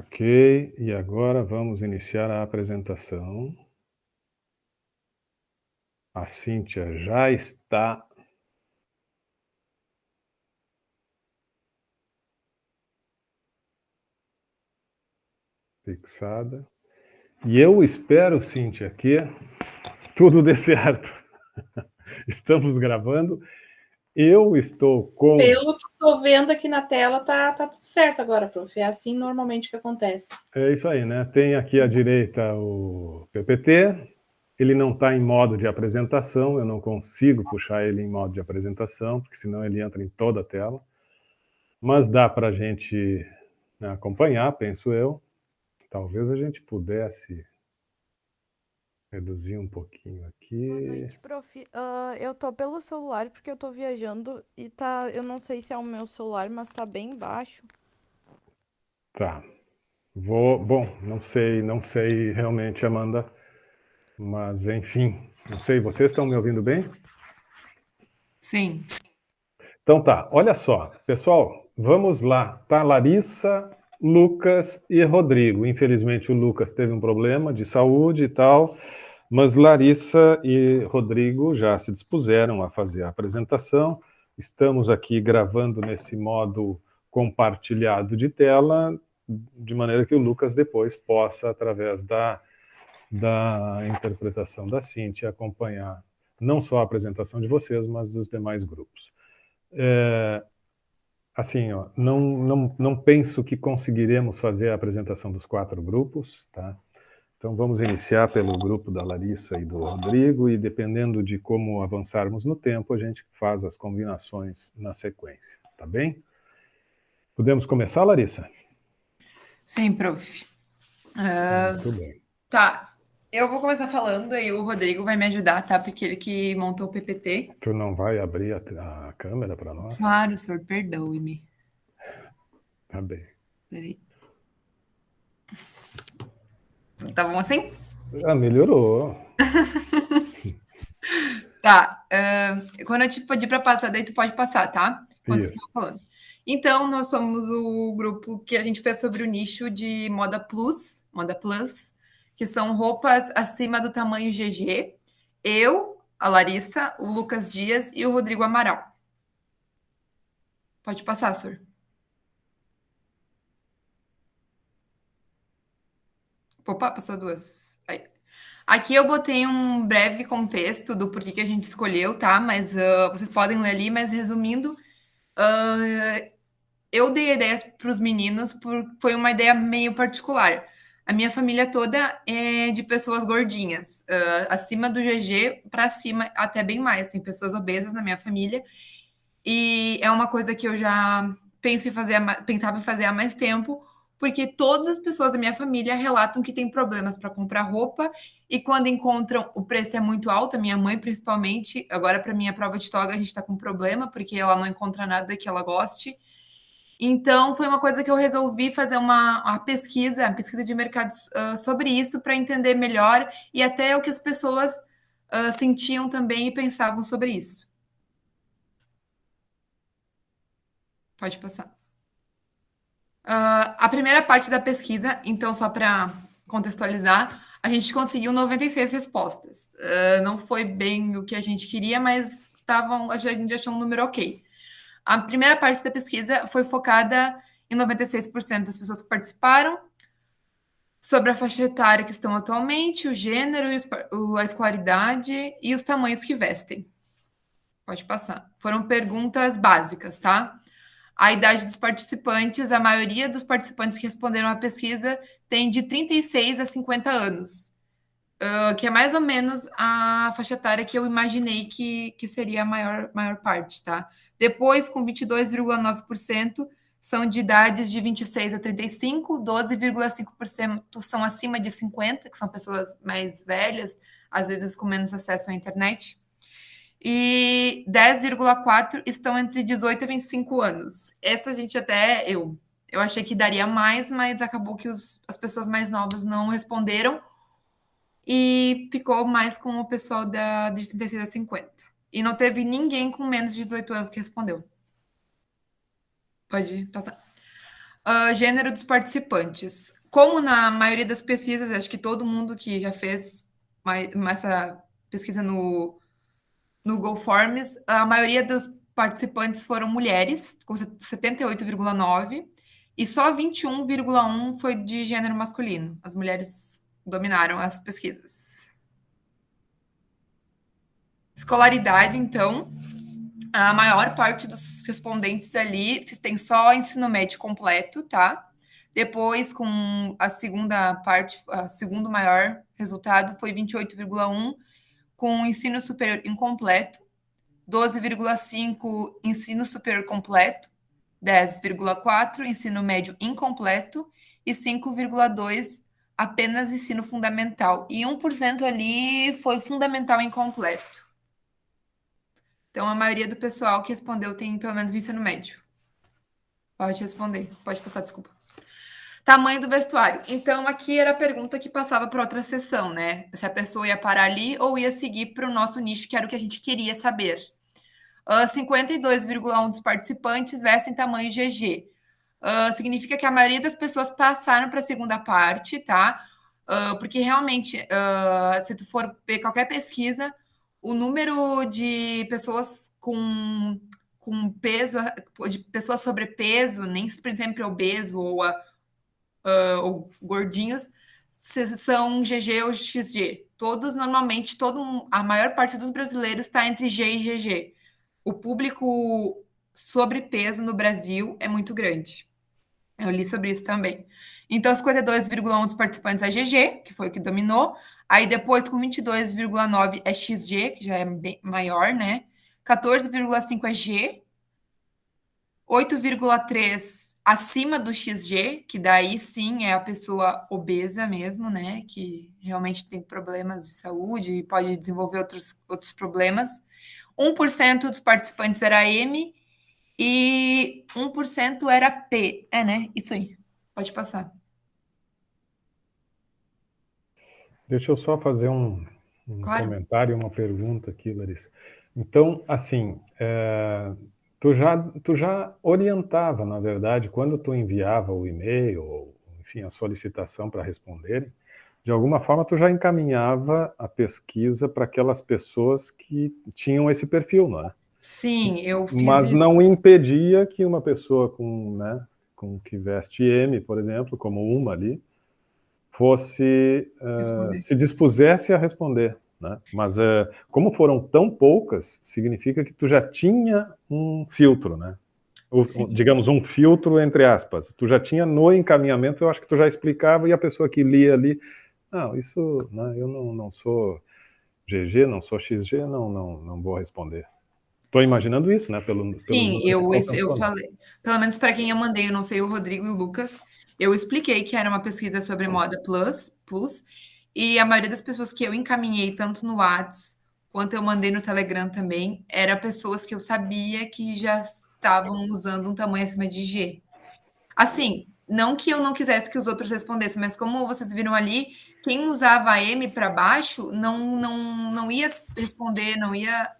Ok, e agora vamos iniciar a apresentação. A Cíntia já está fixada. E eu espero, Cíntia, que tudo dê certo. Estamos gravando. Eu estou com... Pelo que estou vendo aqui na tela, tá tudo certo agora, prof. É assim normalmente que acontece. É isso aí, né? Tem aqui à direita o PPT. Ele não está em modo de apresentação, eu não consigo puxar ele em modo de apresentação, porque senão ele entra em toda a tela. Mas dá para a gente acompanhar, penso eu. Talvez a gente pudesse reduzir um pouquinho aqui. Boa noite, prof. Eu tô pelo celular porque eu tô viajando e tá. Eu não sei se é o meu celular, mas tá bem baixo. Tá. Bom, não sei realmente, Amanda. Mas, enfim, não sei, vocês estão me ouvindo bem? Sim. Então tá, olha só, pessoal, vamos lá. Tá Larissa, Lucas e Rodrigo. Infelizmente o Lucas teve um problema de saúde e tal, mas Larissa e Rodrigo já se dispuseram a fazer a apresentação. Estamos aqui gravando nesse modo compartilhado de tela, de maneira que o Lucas depois possa, através da interpretação da Cíntia, acompanhar não só a apresentação de vocês, mas dos demais grupos. Assim, ó, não penso que conseguiremos fazer a apresentação dos 4 grupos, tá? Então vamos iniciar pelo grupo da Larissa e do Rodrigo, e dependendo de como avançarmos no tempo, a gente faz as combinações na sequência, tá bem? Podemos começar, Larissa? Sim, prof. Muito bem. Tá. Eu vou começar falando e o Rodrigo vai me ajudar, tá? Porque ele que montou o PPT. Tu não vai abrir a câmera para nós? Claro, senhor, perdoe-me. Tá bem. Peraí. Tá bom assim? Melhorou. Tá. Quando eu te pedir para passar, daí tu pode passar, tá? Enquanto eu Isso. estou falando. Então, nós somos o grupo que a gente fez sobre o nicho de moda plus, que são roupas acima do tamanho GG. Eu, a Larissa, o Lucas Dias e o Rodrigo Amaral. Pode passar, senhor. Opa, passou duas. Aí. Aqui eu botei um breve contexto do porquê que a gente escolheu, tá? Mas vocês podem ler ali, mas resumindo, eu dei ideias para os meninos, foi uma ideia meio particular. A minha família toda é de pessoas gordinhas, acima do GG para cima, até bem mais. Tem pessoas obesas na minha família, e é uma coisa que eu já pensava em fazer há mais tempo, porque todas as pessoas da minha família relatam que tem problemas para comprar roupa, e quando encontram, o preço é muito alto, a minha mãe principalmente. Agora, para minha prova de toga, a gente está com problema, porque ela não encontra nada que ela goste. Então, foi uma coisa que eu resolvi fazer uma pesquisa de mercado sobre isso, para entender melhor e até o que as pessoas sentiam também e pensavam sobre isso. Pode passar. A primeira parte da pesquisa, então, só para contextualizar, a gente conseguiu 96 respostas. Não foi bem o que a gente queria, mas a gente achou um número ok. A primeira parte da pesquisa foi focada em 96% das pessoas que participaram, sobre a faixa etária que estão atualmente, o gênero, a escolaridade e os tamanhos que vestem. Pode passar. Foram perguntas básicas, tá? A idade dos participantes, a maioria dos participantes que responderam à pesquisa tem de 36 a 50 anos, que é mais ou menos a faixa etária que eu imaginei que seria a maior parte, tá? Depois, com 22,9%, são de idades de 26 a 35, 12,5% são acima de 50, que são pessoas mais velhas, às vezes com menos acesso à internet, e 10,4% estão entre 18 e 25 anos. Essa a gente até, eu achei que daria mais, mas acabou que as pessoas mais novas não responderam, e ficou mais com o pessoal de 36 a 50. E não teve ninguém com menos de 18 anos que respondeu. Pode passar. Gênero dos participantes. Como na maioria das pesquisas, acho que todo mundo que já fez essa pesquisa no Google Forms, a maioria dos participantes foram mulheres, com 78,9%, e só 21,1% foi de gênero masculino. As mulheres dominaram as pesquisas. Escolaridade, então, a maior parte dos respondentes ali tem só ensino médio completo, tá? Depois, com a segunda parte, o segundo maior resultado foi 28,1%, com ensino superior incompleto, 12,5% ensino superior completo, 10,4% ensino médio incompleto e 5,2% apenas ensino fundamental. E 1% ali foi fundamental incompleto. Então, a maioria do pessoal que respondeu tem pelo menos o ensino médio. Pode responder. Pode passar, desculpa. Tamanho do vestuário. Então, aqui era a pergunta que passava para outra sessão, né? Se a pessoa ia parar ali ou ia seguir para o nosso nicho, que era o que a gente queria saber. 52,1% dos participantes vestem tamanho GG. Significa que a maioria das pessoas passaram para a segunda parte, tá? Porque realmente, se tu for ver qualquer pesquisa, o número de pessoas com peso, de pessoas sobrepeso, nem sempre obeso ou gordinhos, são GG ou XG. Todos, normalmente, a maior parte dos brasileiros está entre G e GG. O público sobrepeso no Brasil é muito grande. Eu li sobre isso também. Então, 52,1% dos participantes é GG, que foi o que dominou. Aí depois, com 22,9% é XG, que já é bem maior, né? 14,5% é G. 8,3% acima do XG, que daí sim é a pessoa obesa mesmo, né? Que realmente tem problemas de saúde e pode desenvolver outros problemas. 1% dos participantes era M e 1% era P. É, né? Isso aí. Pode passar. Deixa eu só fazer um Claro. comentário, uma pergunta aqui, Larissa. Então, assim, tu já orientava, na verdade, quando tu enviava o e-mail, ou, enfim, a solicitação para responderem, de alguma forma tu já encaminhava a pesquisa para aquelas pessoas que tinham esse perfil, não é? Sim, eu fiz Mas isso. não impedia que uma pessoa com que veste M, por exemplo, como uma ali, fosse se dispusesse a responder, né? Mas como foram tão poucas, significa que tu já tinha um filtro, né? Digamos, um filtro entre aspas. Tu já tinha no encaminhamento, eu acho que tu já explicava, e a pessoa que lia ali, não, isso, né, eu não sou GG, não sou XG, não vou responder. Estou imaginando isso, né? Sim, eu falei, pelo menos para quem eu mandei, eu não sei, o Rodrigo e o Lucas, eu expliquei que era uma pesquisa sobre moda plus, e a maioria das pessoas que eu encaminhei, tanto no Whats quanto eu mandei no Telegram também, eram pessoas que eu sabia que já estavam usando um tamanho acima de G. Assim, não que eu não quisesse que os outros respondessem, mas como vocês viram ali, quem usava M para baixo não ia responder, não ia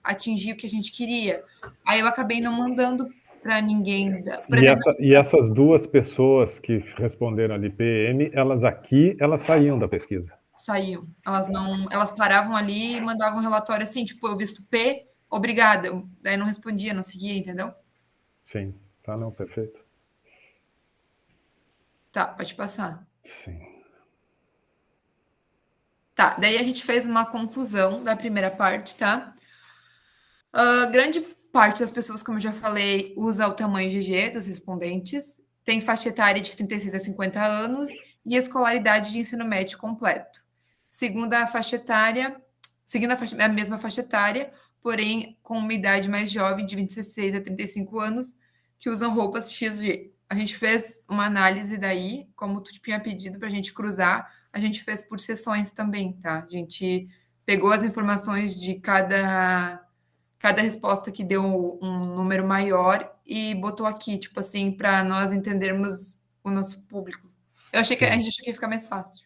atingir o que a gente queria. Aí eu acabei não mandando para ninguém. Por exemplo, E essas duas pessoas que responderam ali PM, elas saíam da pesquisa. saíam. Elas paravam ali e mandavam um relatório assim, tipo, eu visto P, obrigada. Aí não respondia, não seguia, entendeu? Sim, tá, não, perfeito. Tá, pode passar. Sim. Tá, daí a gente fez uma conclusão da primeira parte, tá? Grande parte das pessoas, como eu já falei, usa o tamanho GG dos respondentes, tem faixa etária de 36 a 50 anos e escolaridade de ensino médio completo. Seguindo a mesma faixa etária, porém com uma idade mais jovem, de 26 a 35 anos, que usam roupas XG. A gente fez uma análise daí, como tu tinha pedido para a gente cruzar, a gente fez por sessões também, tá? A gente pegou as informações de cada resposta que deu um número maior e botou aqui, tipo assim, para nós entendermos o nosso público. A gente achou que ia ficar mais fácil.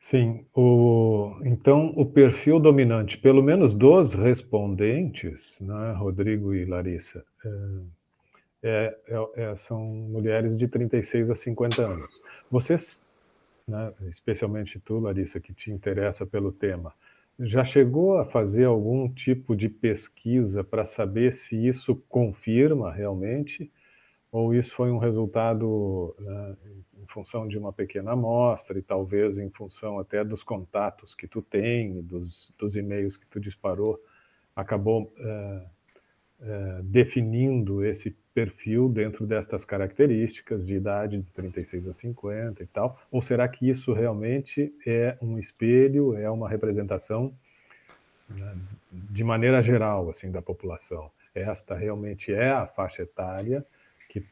Sim, então o perfil dominante, pelo menos dos respondentes, né, Rodrigo e Larissa, são mulheres de 36 a 50 anos. Vocês, né, especialmente tu, Larissa, que te interessa pelo tema, já chegou a fazer algum tipo de pesquisa para saber se isso confirma realmente, ou isso foi um resultado, né, em função de uma pequena amostra e talvez em função até dos contatos que tu tem, dos e-mails que tu disparou, acabou definindo esse perfil dentro destas características de idade de 36 a 50 e tal? Ou será que isso realmente é um espelho, é uma representação, né, de maneira geral, assim, da população? Esta realmente é a faixa etária que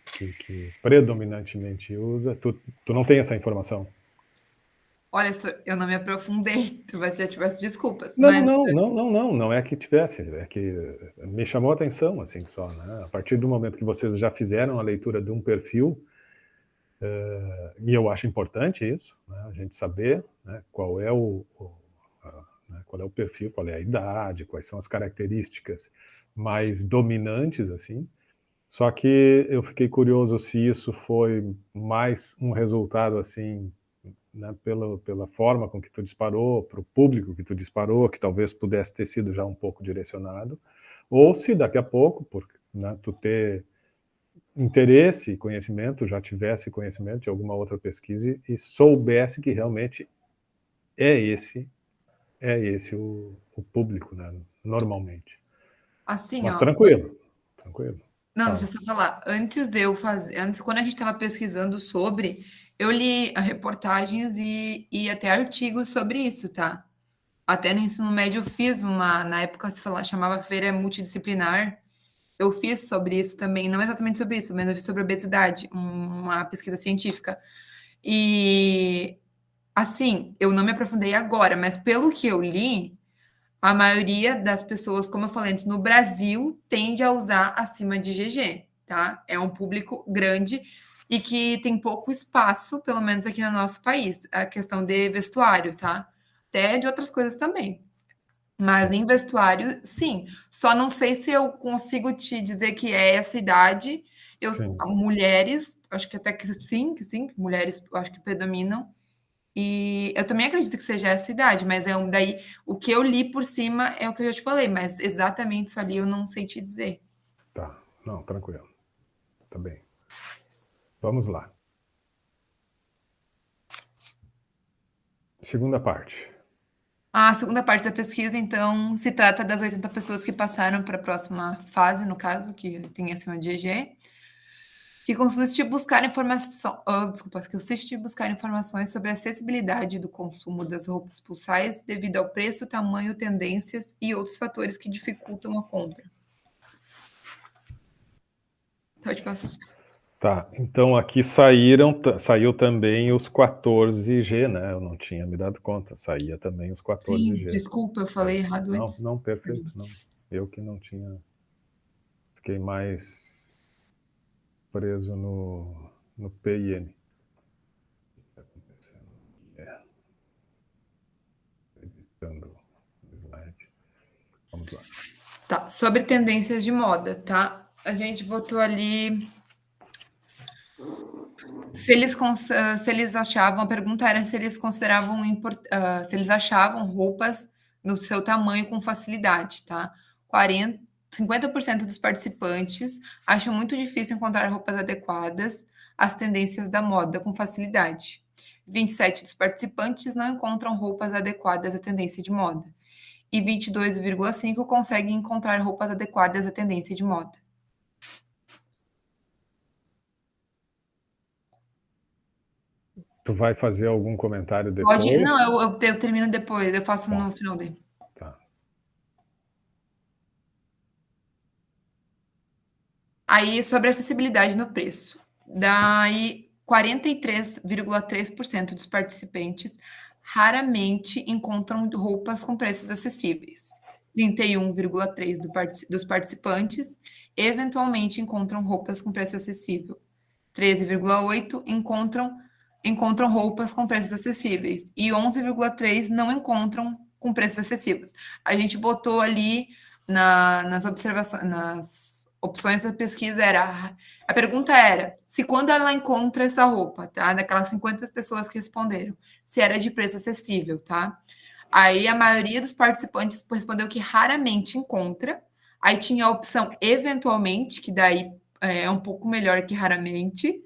predominantemente usa? Tu não tem essa informação? Olha só, eu não me aprofundei, talvez já tivesse desculpas, Não, mas não é que tivesse, é que me chamou a atenção, assim, só, né? A partir do momento que vocês já fizeram a leitura de um perfil, e eu acho importante isso, né, a gente saber, né, qual é qual é o perfil, qual é a idade, quais são as características mais dominantes, assim. Só que eu fiquei curioso se isso foi mais um resultado, assim, né, pela forma com que tu disparou, para o público que tu disparou, que talvez pudesse ter sido já um pouco direcionado, ou se daqui a pouco, por, né, tu ter interesse e conhecimento, já tivesse conhecimento de alguma outra pesquisa e soubesse que realmente é esse o público, né, normalmente. assim, Mas ó, tranquilo. não, Fala. deixa eu só falar. Antes de eu fazer, antes, quando a gente estava pesquisando sobre, eu li reportagens e até artigos sobre isso, tá? Até no ensino médio eu fiz uma, na época se falava, chamava feira multidisciplinar. Eu fiz sobre isso também, não exatamente sobre isso, mas eu fiz sobre obesidade, uma pesquisa científica. E assim, eu não me aprofundei agora, mas pelo que eu li, a maioria das pessoas, como eu falei antes, no Brasil tende a usar acima de GG, tá? É um público grande e que tem pouco espaço, pelo menos aqui no nosso país, a questão de vestuário, tá? Até de outras coisas também. Mas em vestuário, sim. Só não sei se eu consigo te dizer que é essa idade. Eu, Sim. mulheres, acho que até que sim, mulheres eu acho que predominam. E eu também acredito que seja essa idade, mas é daí o que eu li por cima é o que eu já te falei, mas exatamente isso ali eu não sei te dizer. Tá. Não, tranquilo. Tá bem. Vamos lá. Segunda parte. A segunda parte da pesquisa, então, se trata das 80 pessoas que passaram para a próxima fase, no caso, que tem acima de GG, que consiste em buscar informação, que consiste em buscar informações sobre a acessibilidade do consumo das roupas plus size devido ao preço, tamanho, tendências e outros fatores que dificultam a compra. Pode passar. Tá, então aqui saiu também os 14G, né? Eu não tinha me dado conta, saía também os Sim, 14G. desculpa, eu falei errado Não, antes. não, perfeito, não. Eu que não tinha, fiquei mais preso no P e N. Editando o slide. Vamos lá. Tá, sobre tendências de moda, tá? A gente botou ali se eles achavam, a pergunta era se eles consideravam, se eles achavam roupas no seu tamanho com facilidade, tá? 50% dos participantes acham muito difícil encontrar roupas adequadas às tendências da moda com facilidade. 27% dos participantes não encontram roupas adequadas à tendência de moda. E 22,5% conseguem encontrar roupas adequadas à tendência de moda. Tu vai fazer algum comentário depois? Pode, não, eu termino depois, eu faço Tá. no final dele. Tá. Aí, sobre acessibilidade no preço. Daí, 43,3% dos participantes raramente encontram roupas com preços acessíveis. 31,3% dos participantes eventualmente encontram roupas com preço acessível. 13,8% encontram roupas com preços acessíveis. E 11,3% não encontram com preços acessíveis. A gente botou ali nas opções da pesquisa a pergunta era se quando ela encontra essa roupa, tá? Daquelas 50 pessoas que responderam, se era de preço acessível, tá? Aí a maioria dos participantes respondeu que raramente encontra. Aí tinha a opção eventualmente, que daí é um pouco melhor que raramente.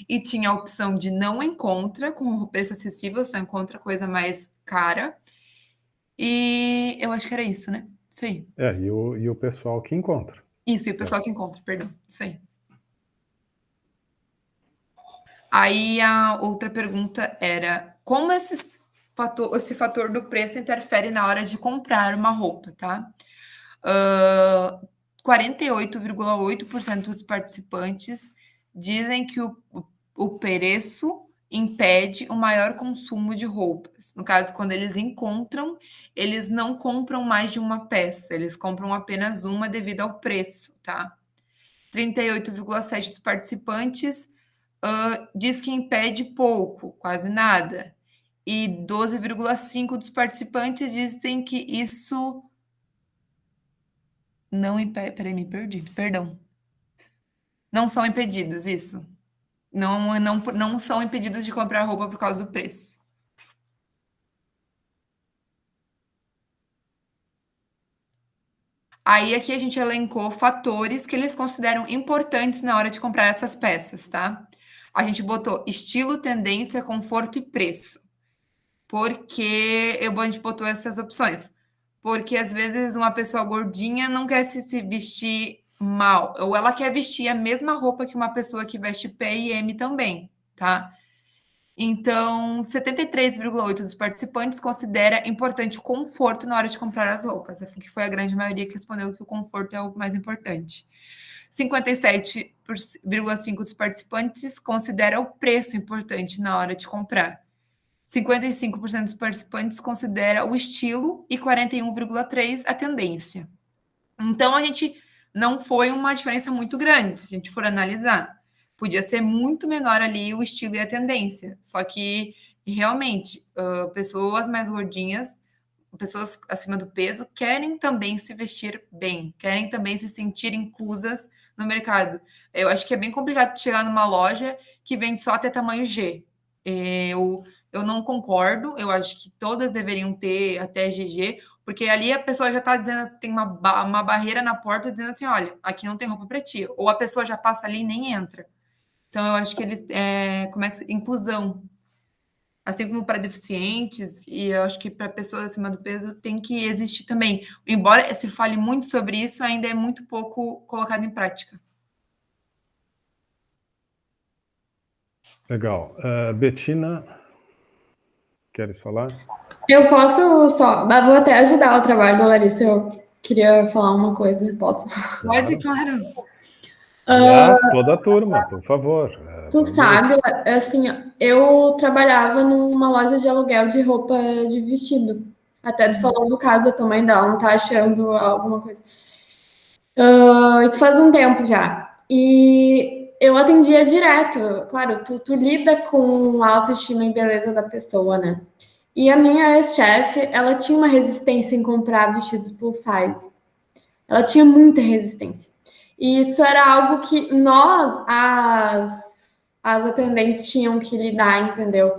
E tinha a opção de não encontra, com preço acessível, só encontra coisa mais cara. E eu acho que era isso, né? Isso aí. E o pessoal que encontra. Isso, e o pessoal que encontra, perdão. Isso aí. Aí a outra pergunta era como esse fator do preço interfere na hora de comprar uma roupa, tá? 48,8% dos participantes dizem que o preço impede o maior consumo de roupas. No caso, quando eles encontram, eles não compram mais de uma peça, eles compram apenas uma devido ao preço, tá? 38,7% dos participantes diz que impede pouco, quase nada. E 12,5% dos participantes dizem que isso não impede. Peraí, me perdi, perdão. Não são impedidos, isso. Não são impedidos de comprar roupa por causa do preço. Aí aqui a gente elencou fatores que eles consideram importantes na hora de comprar essas peças, tá? A gente botou estilo, tendência, conforto e preço. Porque a gente botou essas opções. Porque às vezes uma pessoa gordinha não quer se vestir mal, ou ela quer vestir a mesma roupa que uma pessoa que veste P e M também, tá? Então, 73,8% dos participantes considera importante o conforto na hora de comprar as roupas, que foi a grande maioria que respondeu que o conforto é o mais importante. 57,5% dos participantes considera o preço importante na hora de comprar. 55% dos participantes considera o estilo e 41,3% a tendência. Então, a gente não foi uma diferença muito grande, se a gente for analisar. Podia ser muito menor ali o estilo e a tendência. Só que, realmente, pessoas mais gordinhas, pessoas acima do peso, querem também se vestir bem, querem também se sentir inclusas no mercado. Eu acho que é bem complicado chegar numa loja que vende só até tamanho G. Eu não concordo, eu acho que todas deveriam ter até GG, porque ali a pessoa já está dizendo, tem uma barreira na porta dizendo assim, olha, aqui não tem roupa para ti. Ou a pessoa já passa ali e nem entra. Então, eu acho que eles, inclusão, assim como para deficientes, e eu acho que para pessoas acima do peso tem que existir também. Embora se fale muito sobre isso, ainda é muito pouco colocado em prática. Legal. Betina, queres falar? Eu posso só. Vou até ajudar o trabalho da Larissa. Eu queria falar uma coisa. Posso? Pode, claro. Aliás, toda a turma, por favor. Tu sabe, assim, eu trabalhava numa loja de aluguel de roupa de vestido. Até tu falou no caso da tua mãe dela, não tá achando alguma coisa. Isso faz um tempo já. E eu atendia direto. Claro, tu lida com a autoestima e beleza da pessoa, né? E a minha ex-chefe, ela tinha uma resistência em comprar vestidos plus size. Ela tinha muita resistência. E isso era algo que nós, as atendentes, tinham que lidar, entendeu?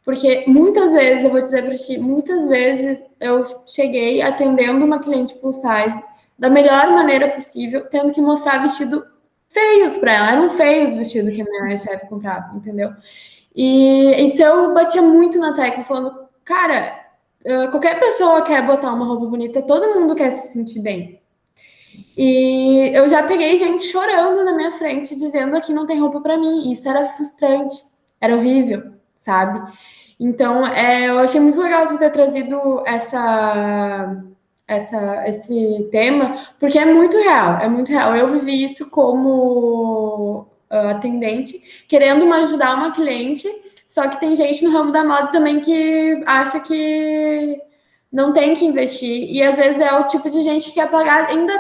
Porque muitas vezes, eu vou dizer para ti, muitas vezes eu cheguei atendendo uma cliente plus size da melhor maneira possível, tendo que mostrar vestido feios para ela. Eram feios os vestidos que a minha chefe comprava, entendeu? E isso eu batia muito na tecla, falando, cara, qualquer pessoa quer botar uma roupa bonita, todo mundo quer se sentir bem. E eu já peguei gente chorando na minha frente, dizendo que não tem roupa para mim. Isso era frustrante, era horrível, sabe? Então, eu achei muito legal de ter trazido esse tema, porque é muito real, é muito real. Eu vivi isso como atendente, querendo ajudar uma cliente, só que tem gente no ramo da moda também que acha que não tem que investir, e às vezes é o tipo de gente que quer pagar ainda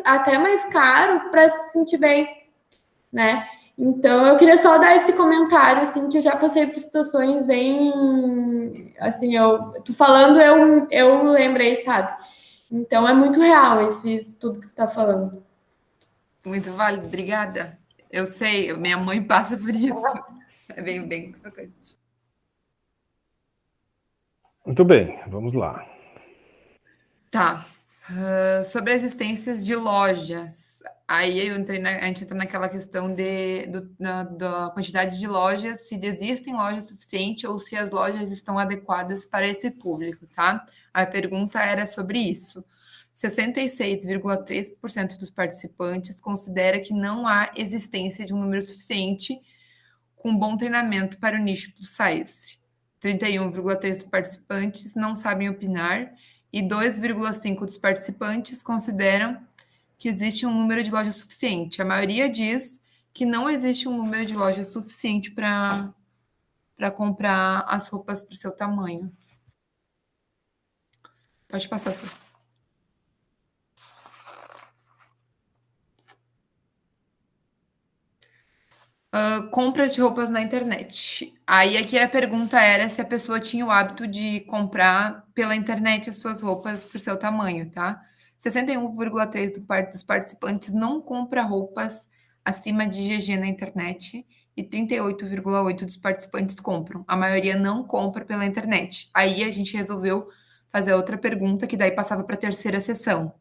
até mais caro para se sentir bem, né? Então, eu queria só dar esse comentário, assim, que eu já passei por situações bem, assim, tu falando, eu lembrei, sabe? Então, é muito real isso tudo que você está falando. Muito válido, obrigada. Eu sei, minha mãe passa por isso. É bem crocante. Muito bem, vamos lá. Tá. Sobre as existências de lojas. Aí a gente entra naquela questão da quantidade de lojas, se existem lojas suficientes ou se as lojas estão adequadas para esse público, tá? A pergunta era sobre isso. 66,3% dos participantes considera que não há existência de um número suficiente com bom treinamento para o nicho plus size. 31,3% dos participantes não sabem opinar e 2,5% dos participantes consideram que existe um número de lojas suficiente. A maioria diz que não existe um número de lojas suficiente para comprar as roupas para o seu tamanho. Pode passar, Sô. Compra de roupas na internet. Aí aqui a pergunta era se a pessoa tinha o hábito de comprar pela internet as suas roupas para o seu tamanho, tá? 61,3% dos participantes não compra roupas acima de GG na internet e 38,8% dos participantes compram. A maioria não compra pela internet. Aí a gente resolveu fazer outra pergunta que daí passava para a terceira sessão.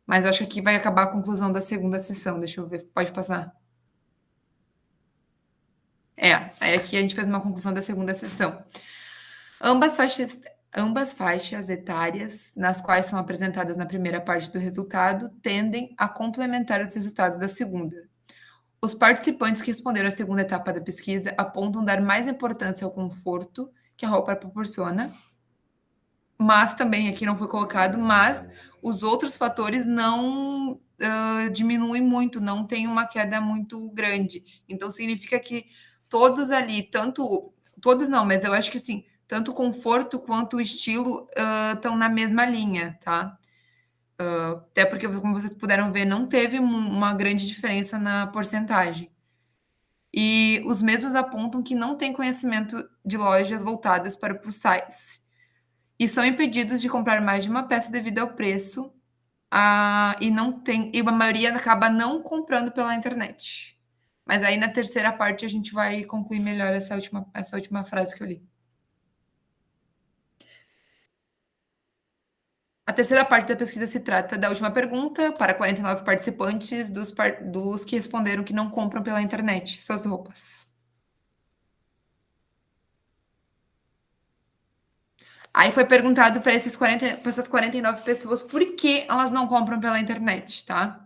Mas eu acho que aqui vai acabar a conclusão da segunda sessão. Deixa eu ver, pode passar. Aí aqui a gente fez uma conclusão da segunda sessão. Ambas faixas etárias, nas quais são apresentadas na primeira parte do resultado, tendem a complementar os resultados da segunda. Os participantes que responderam à segunda etapa da pesquisa apontam dar mais importância ao conforto que a roupa proporciona, mas também aqui não foi colocado, mas os outros fatores não diminuem muito, não tem uma queda muito grande. Então significa que todos ali, todos não, mas eu acho que assim, tanto o conforto quanto o estilo estão na mesma linha, tá? Até porque, como vocês puderam ver, não teve uma grande diferença na porcentagem. E os mesmos apontam que não tem conhecimento de lojas voltadas para o plus size. E são impedidos de comprar mais de uma peça devido ao preço, e a maioria acaba não comprando pela internet. Mas aí na terceira parte a gente vai concluir melhor essa última frase que eu li. A terceira parte da pesquisa se trata da última pergunta para 49 participantes dos que responderam que não compram pela internet suas roupas. Aí foi perguntado para essas 49 pessoas por que elas não compram pela internet, tá?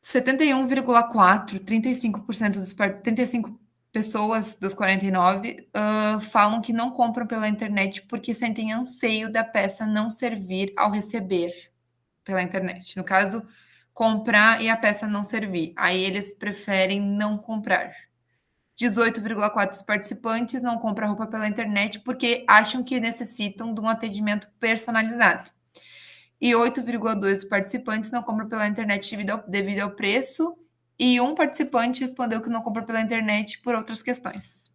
71,4%, 35 pessoas dos 49 falam que não compram pela internet porque sentem anseio da peça não servir ao receber pela internet. No caso, comprar e a peça não servir. Aí eles preferem não comprar. 18,4% dos participantes não compram roupa pela internet porque acham que necessitam de um atendimento personalizado. E 8,2% participantes não compram pela internet devido ao preço, e um participante respondeu que não compra pela internet por outras questões.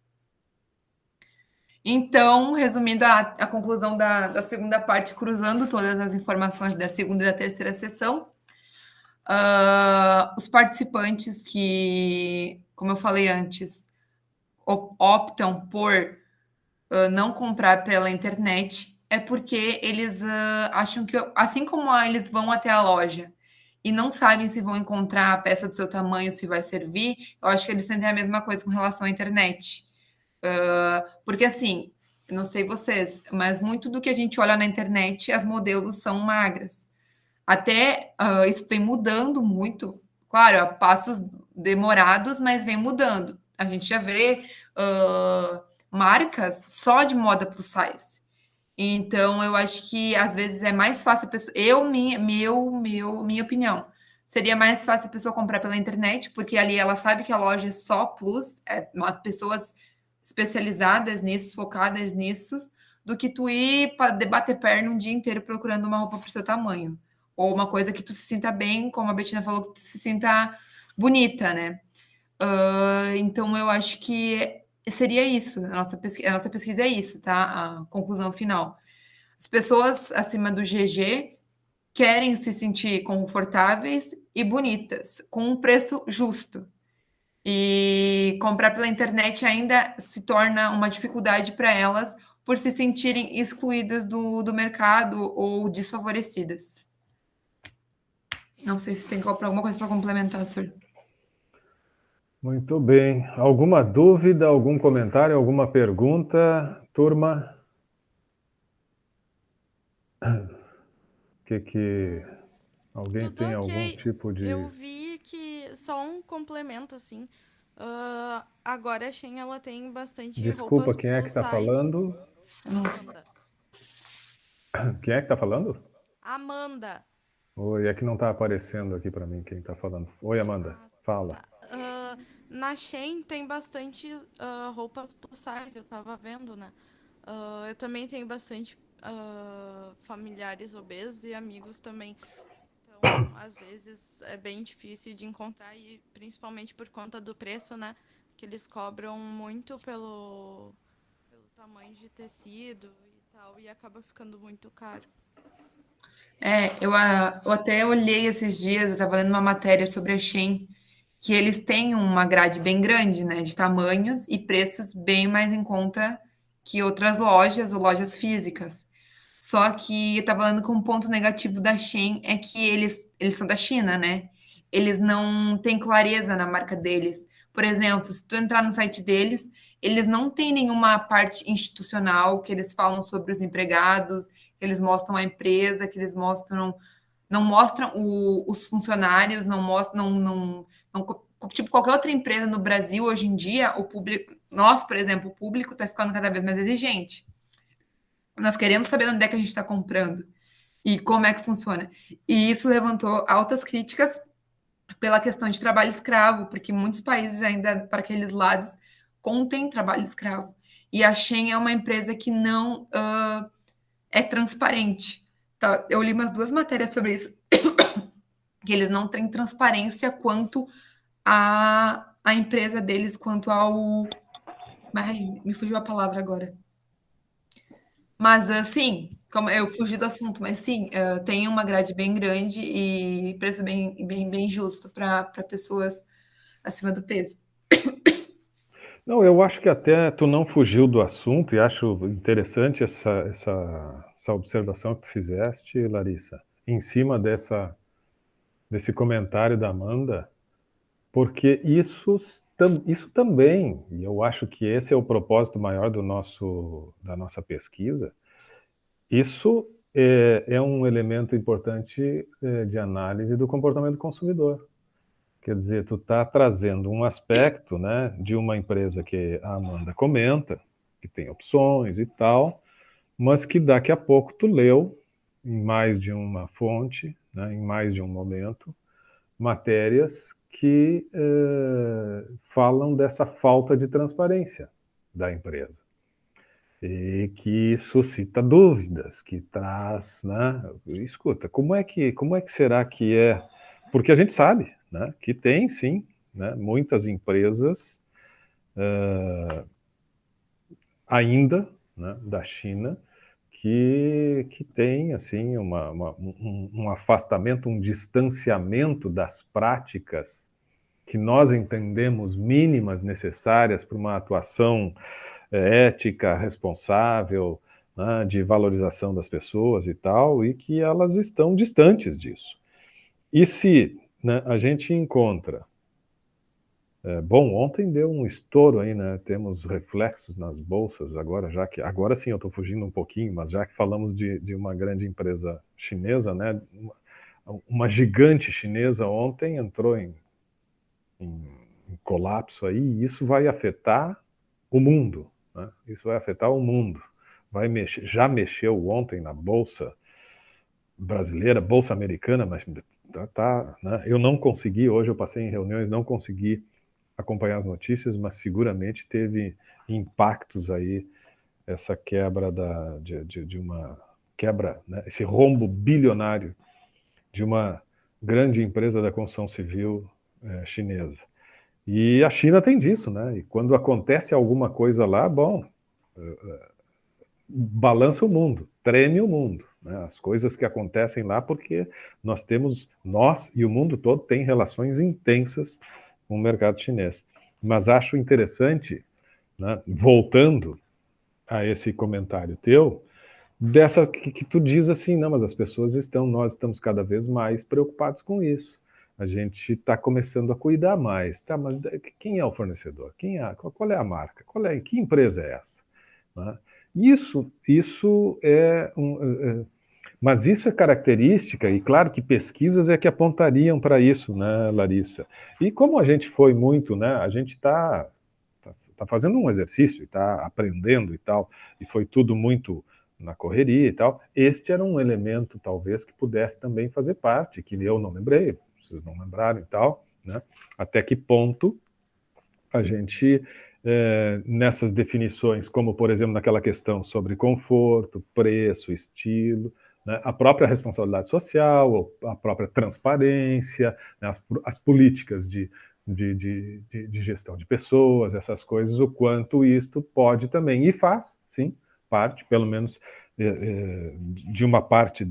Então, resumindo a conclusão da segunda parte, cruzando todas as informações da segunda e da terceira sessão, os participantes que, como eu falei antes, optam por não comprar pela internet é porque eles acham que, assim como eles vão até a loja e não sabem se vão encontrar a peça do seu tamanho, se vai servir, eu acho que eles sentem a mesma coisa com relação à internet. Porque, assim, não sei vocês, mas muito do que a gente olha na internet, as modelos são magras. Até isso vem mudando muito, claro, a passos demorados, mas vem mudando. A gente já vê marcas só de moda plus size. Então, eu acho que às vezes é mais fácil a pessoa. Minha opinião. Seria mais fácil a pessoa comprar pela internet, porque ali ela sabe que a loja é só plus, pessoas especializadas nisso, focadas nisso, do que tu ir para debater perna um dia inteiro procurando uma roupa para o seu tamanho. Ou uma coisa que tu se sinta bem, como a Bettina falou, que tu se sinta bonita, né? Então, eu acho que seria isso. A nossa pesquisa é isso, tá? A conclusão final. As pessoas acima do GG querem se sentir confortáveis e bonitas, com um preço justo. E comprar pela internet ainda se torna uma dificuldade para elas por se sentirem excluídas do mercado ou desfavorecidas. Não sei se tem alguma coisa para complementar, Sur. Muito bem. Alguma dúvida, algum comentário, alguma pergunta, turma? Alguém Tudo tem algum ok. tipo de... Eu vi que só um complemento assim. Agora a Shein ela tem bastante Desculpa, roupas quem é que plus está size. falando? Amanda. Quem é que está falando? Amanda. Oi, é que não está aparecendo aqui para mim quem está falando. Oi, Amanda, fala. Tá. Na Shein tem bastante roupas plus size, eu tava vendo, né? Eu também tenho bastante familiares obesos e amigos também. Então, às vezes é bem difícil de encontrar, e principalmente por conta do preço, né? Que eles cobram muito pelo tamanho de tecido e tal, e acaba ficando muito caro. Eu até olhei esses dias, eu estava lendo uma matéria sobre a Shein, que eles têm uma grade bem grande, né, de tamanhos e preços bem mais em conta que outras lojas ou lojas físicas. Só que eu estava falando que um ponto negativo da Shein é que eles são da China, né? Eles não têm clareza na marca deles. Por exemplo, se tu entrar no site deles, eles não têm nenhuma parte institucional que eles falam sobre os empregados, que eles mostram a empresa, que eles mostram, não mostram os funcionários, não mostram, tipo, qualquer outra empresa no Brasil hoje em dia, o público, nós, por exemplo, o público está ficando cada vez mais exigente. Nós queremos saber onde é que a gente está comprando e como é que funciona. E isso levantou altas críticas pela questão de trabalho escravo, porque muitos países ainda, para aqueles lados, contêm trabalho escravo. E a Shein é uma empresa que não é transparente. Tá? Eu li umas 2 matérias sobre isso, que eles não têm transparência quanto a empresa deles, quanto ao... Ai, me fugiu a palavra agora. Mas, sim, como eu fugi do assunto, mas sim, tem uma grade bem grande e preço bem justo para pessoas acima do peso. Não, eu acho que até tu não fugiu do assunto e acho interessante essa observação que tu fizeste, Larissa, em cima desse comentário da Amanda, porque isso também, e eu acho que esse é o propósito maior da nossa pesquisa, isso é um elemento importante de análise do comportamento do consumidor. Quer dizer, tu está trazendo um aspecto, né, de uma empresa que a Amanda comenta, que tem opções e tal, mas que daqui a pouco tu leu em mais de uma fonte, né, em mais de um momento, matérias que falam dessa falta de transparência da empresa e que suscita dúvidas, que traz, né? Escuta, como é que será que é? Porque a gente sabe, né, que tem sim, né, muitas empresas ainda, né, da China que tem assim um afastamento, um distanciamento das práticas que nós entendemos mínimas necessárias para uma atuação ética, responsável, né, de valorização das pessoas e tal, e que elas estão distantes disso. E se, né, a gente encontra... bom, ontem deu um estouro aí, né? Temos reflexos nas bolsas, agora sim eu estou fugindo um pouquinho, mas já que falamos de uma grande empresa chinesa, né? Uma gigante chinesa ontem entrou em colapso aí, e isso vai afetar o mundo, né? Isso vai afetar o mundo. Já mexeu ontem na bolsa brasileira, bolsa americana, mas né? Eu não consegui, hoje eu passei em reuniões, não consegui acompanhar as notícias, mas seguramente teve impactos aí, essa quebra de uma quebra, né? Esse rombo bilionário de uma grande empresa da construção civil chinesa. E a China tem disso, né? E quando acontece alguma coisa lá, bom, balança o mundo, treme o mundo, né? As coisas que acontecem lá, porque nós e o mundo todo tem relações intensas com o mercado chinês. Mas acho interessante, né, voltando a esse comentário teu, dessa que tu diz assim, não, mas nós estamos cada vez mais preocupados com isso. A gente está começando a cuidar mais. Tá, mas quem é o fornecedor? Qual é a marca? Que empresa é essa? Né? Isso mas isso é característica, e claro que pesquisas é que apontariam para isso, né, Larissa? E como a gente foi muito, né, a gente está fazendo um exercício, está aprendendo e tal, e foi tudo muito na correria e tal, este era um elemento, talvez, que pudesse também fazer parte, que eu não lembrei, vocês não lembraram e tal, né? Até que ponto a gente, nessas definições, como, por exemplo, naquela questão sobre conforto, preço, estilo, né, a própria responsabilidade social, a própria transparência, né, as políticas de gestão de pessoas, essas coisas, o quanto isto pode também, e faz, sim, parte, pelo menos de uma parte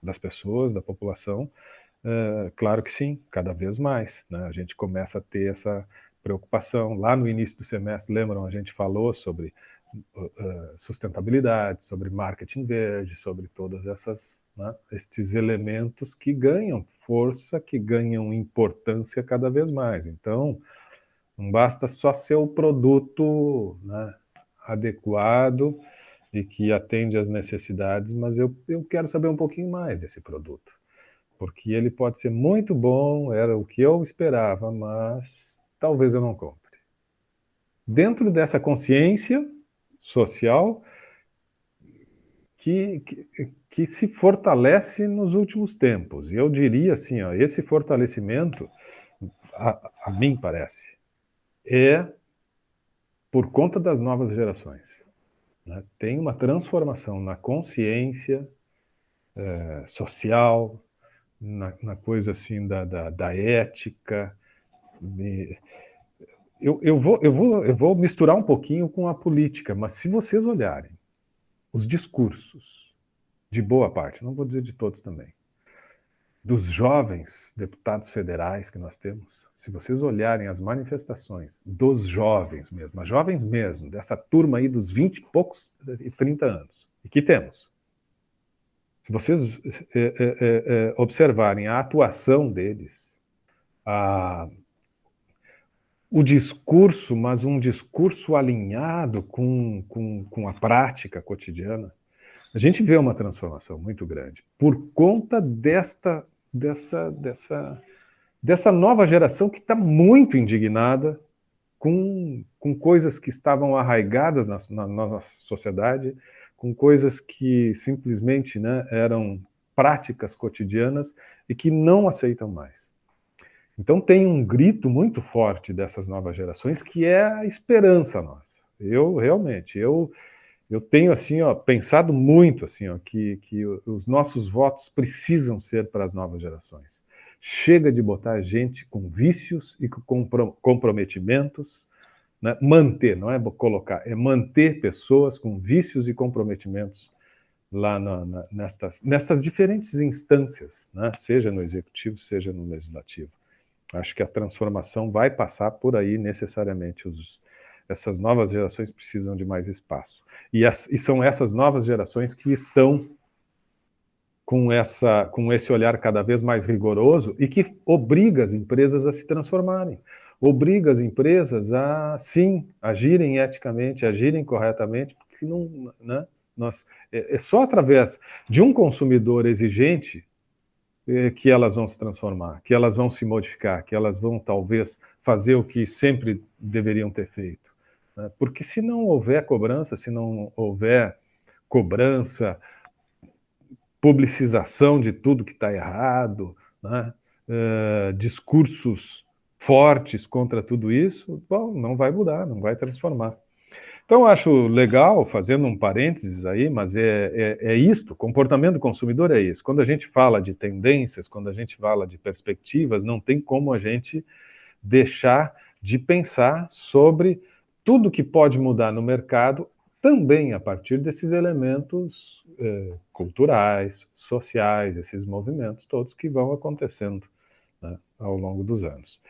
das pessoas, da população, claro que sim, cada vez mais, né? A gente começa a ter essa preocupação. Lá no início do semestre, lembram, a gente falou sobre sustentabilidade, sobre marketing verde, sobre todas estes elementos que ganham força, que ganham importância cada vez mais. Então, não basta só ser o produto, né, adequado e que atende às necessidades, mas eu quero saber um pouquinho mais desse produto, porque ele pode ser muito bom, era o que eu esperava, mas talvez eu não compre. Dentro dessa consciência social que se fortalece nos últimos tempos. E eu diria assim, ó, esse fortalecimento, a mim parece, é por conta das novas gerações. Né? Tem uma transformação na consciência social, na coisa assim da ética. Eu vou misturar um pouquinho com a política, mas se vocês olharem os discursos de boa parte, não vou dizer de todos também, dos jovens deputados federais que nós temos, se vocês olharem as manifestações dos jovens mesmo, dessa turma aí dos 20 e poucos e 30 anos, e que temos, se vocês observarem a atuação deles, o discurso, mas um discurso alinhado com a prática cotidiana, a gente vê uma transformação muito grande por conta dessa nova geração que está muito indignada com coisas que estavam arraigadas na nossa sociedade, com coisas que simplesmente, né, eram práticas cotidianas e que não aceitam mais. Então tem um grito muito forte dessas novas gerações que é a esperança nossa. Eu tenho assim, ó, pensado muito assim, ó, que os nossos votos precisam ser para as novas gerações. Chega de botar gente com vícios e com comprometimentos, né? Manter, não é colocar, é manter pessoas com vícios e comprometimentos lá nessas diferentes instâncias, né? Seja no executivo, seja no legislativo. Acho que a transformação vai passar por aí necessariamente. Essas novas gerações precisam de mais espaço. E são essas novas gerações que estão com esse olhar cada vez mais rigoroso e que obriga as empresas a se transformarem. Obriga as empresas a, sim, agirem eticamente, agirem corretamente, porque não, né, é só através de um consumidor exigente que elas vão se transformar, que elas vão se modificar, que elas vão talvez fazer o que sempre deveriam ter feito. Né? Porque se não houver cobrança, publicização de tudo que está errado, né? Discursos fortes contra tudo isso, bom, não vai mudar, não vai transformar. Então, acho legal, fazendo um parênteses aí, mas é isto, comportamento do consumidor é isso. Quando a gente fala de tendências, quando a gente fala de perspectivas, não tem como a gente deixar de pensar sobre tudo que pode mudar no mercado também a partir desses elementos culturais, sociais, esses movimentos todos que vão acontecendo, né, ao longo dos anos.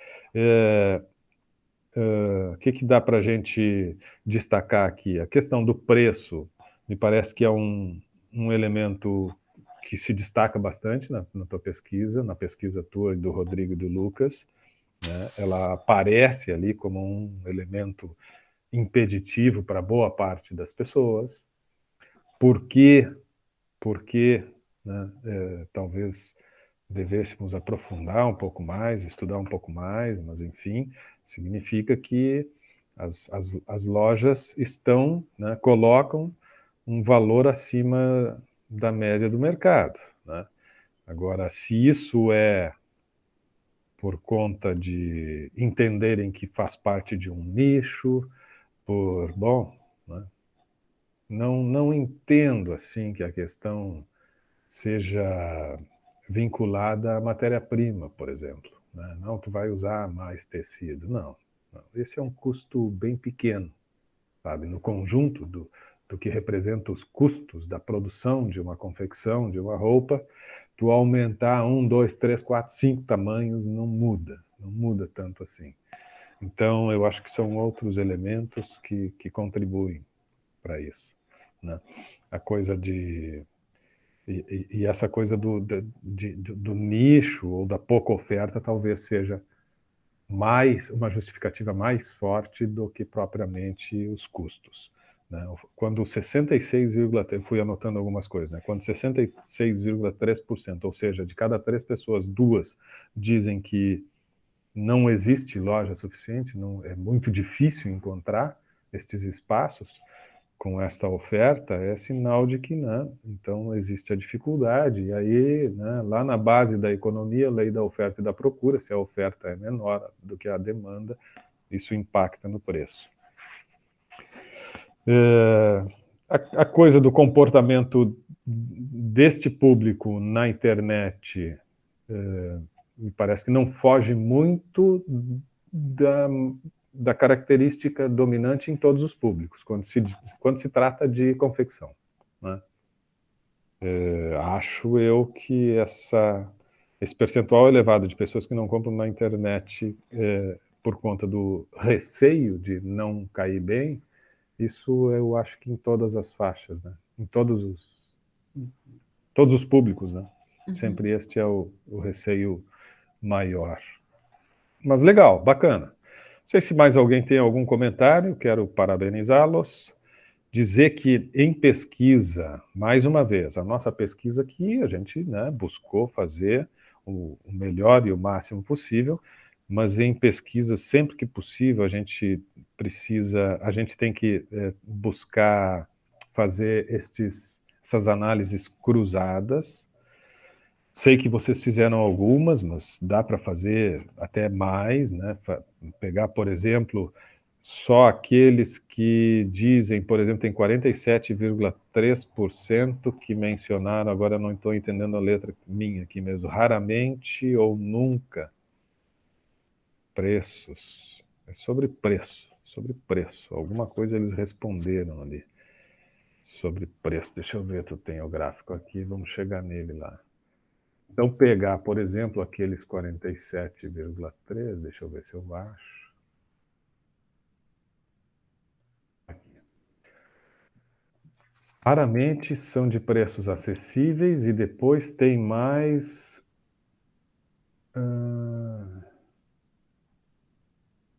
O que dá para a gente destacar aqui? A questão do preço me parece que é um elemento que se destaca bastante na tua pesquisa, na pesquisa tua e do Rodrigo e do Lucas, né? Ela aparece ali como um elemento impeditivo para boa parte das pessoas. Por quê? Porque, né, talvez devêssemos aprofundar um pouco mais, estudar um pouco mais, mas, enfim, significa que as lojas estão, né, colocam um valor acima da média do mercado, né? Agora, se isso é por conta de entenderem que faz parte de um nicho, bom, né, não entendo assim que a questão seja vinculada à matéria-prima, por exemplo, né? Não, tu vai usar mais tecido. Não. Esse é um custo bem pequeno, sabe? No conjunto do que representa os custos da produção de uma confecção, de uma roupa, tu aumentar 1, 2, 3, 4, 5 tamanhos não muda tanto assim. Então, eu acho que são outros elementos que contribuem para isso, né? A coisa de... E essa coisa do nicho ou da pouca oferta talvez seja uma justificativa mais forte do que propriamente os custos, né? Quando 66,3%, fui anotando algumas coisas, né? Quando 66,3%, ou seja, de cada 3 pessoas, 2 dizem que não existe loja suficiente, é muito difícil encontrar estes espaços com esta oferta, é sinal de que não. Então existe a dificuldade, e aí, né, lá na base da economia, lei da oferta e da procura, se a oferta é menor do que a demanda, isso impacta no preço. A coisa do comportamento deste público na internet me parece que não foge muito da característica dominante em todos os públicos, quando se trata de confecção, né? Acho eu que esse percentual elevado de pessoas que não compram na internet por conta do receio de não cair bem, isso eu acho que em todas as faixas, né? Em todos os públicos, né? Uhum. Sempre este é o receio maior. Mas legal, bacana. Não sei se mais alguém tem algum comentário, quero parabenizá-los. Dizer que em pesquisa, mais uma vez, a nossa pesquisa aqui, a gente, né, buscou fazer o melhor e o máximo possível, mas em pesquisa, sempre que possível, a gente tem que buscar fazer essas análises cruzadas. Sei que vocês fizeram algumas, mas dá para fazer até mais, né? Pegar, por exemplo, só aqueles que dizem, por exemplo, tem 47,3% que mencionaram, agora eu não estou entendendo a letra minha aqui mesmo, raramente ou nunca. Preços. É sobre preço. Alguma coisa eles responderam ali. Sobre preço. Deixa eu ver se eu tenho o gráfico aqui, vamos chegar nele lá. Então, pegar, por exemplo, aqueles 47,3, deixa eu ver se eu acho. Aqui. Raramente são de preços acessíveis e depois tem mais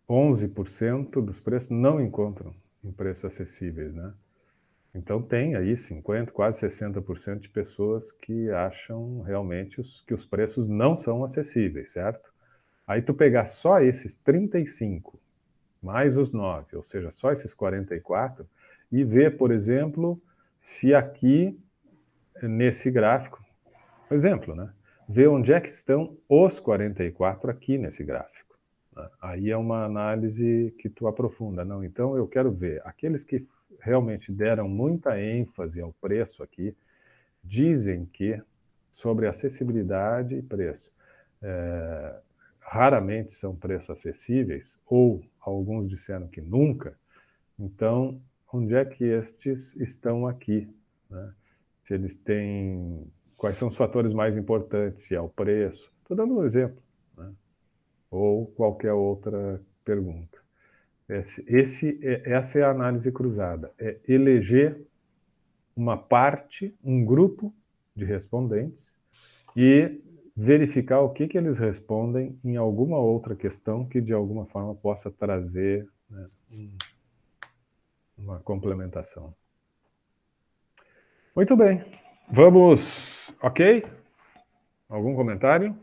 11% dos preços não encontram em preços acessíveis, né? Então tem aí 50%, quase 60% de pessoas que acham realmente que os preços não são acessíveis, certo? Aí tu pegar só esses 35, mais os 9, ou seja, só esses 44, e ver, por exemplo, se aqui, nesse gráfico, por exemplo, né? Ver onde é que estão os 44 aqui nesse gráfico, né? Aí é uma análise que tu aprofunda. Não, então eu quero ver aqueles que realmente deram muita ênfase ao preço aqui, dizem que sobre acessibilidade e preço, raramente são preços acessíveis, ou alguns disseram que nunca. Então, onde é que estes estão aqui, né? Se eles têm... Quais são os fatores mais importantes, se é o preço. Estou dando um exemplo, né? Ou qualquer outra pergunta. Essa é a análise cruzada. É eleger uma parte, um grupo de respondentes e verificar o que eles respondem em alguma outra questão que, de alguma forma, possa trazer, né, uma complementação. Muito bem. Vamos... Ok? Algum comentário?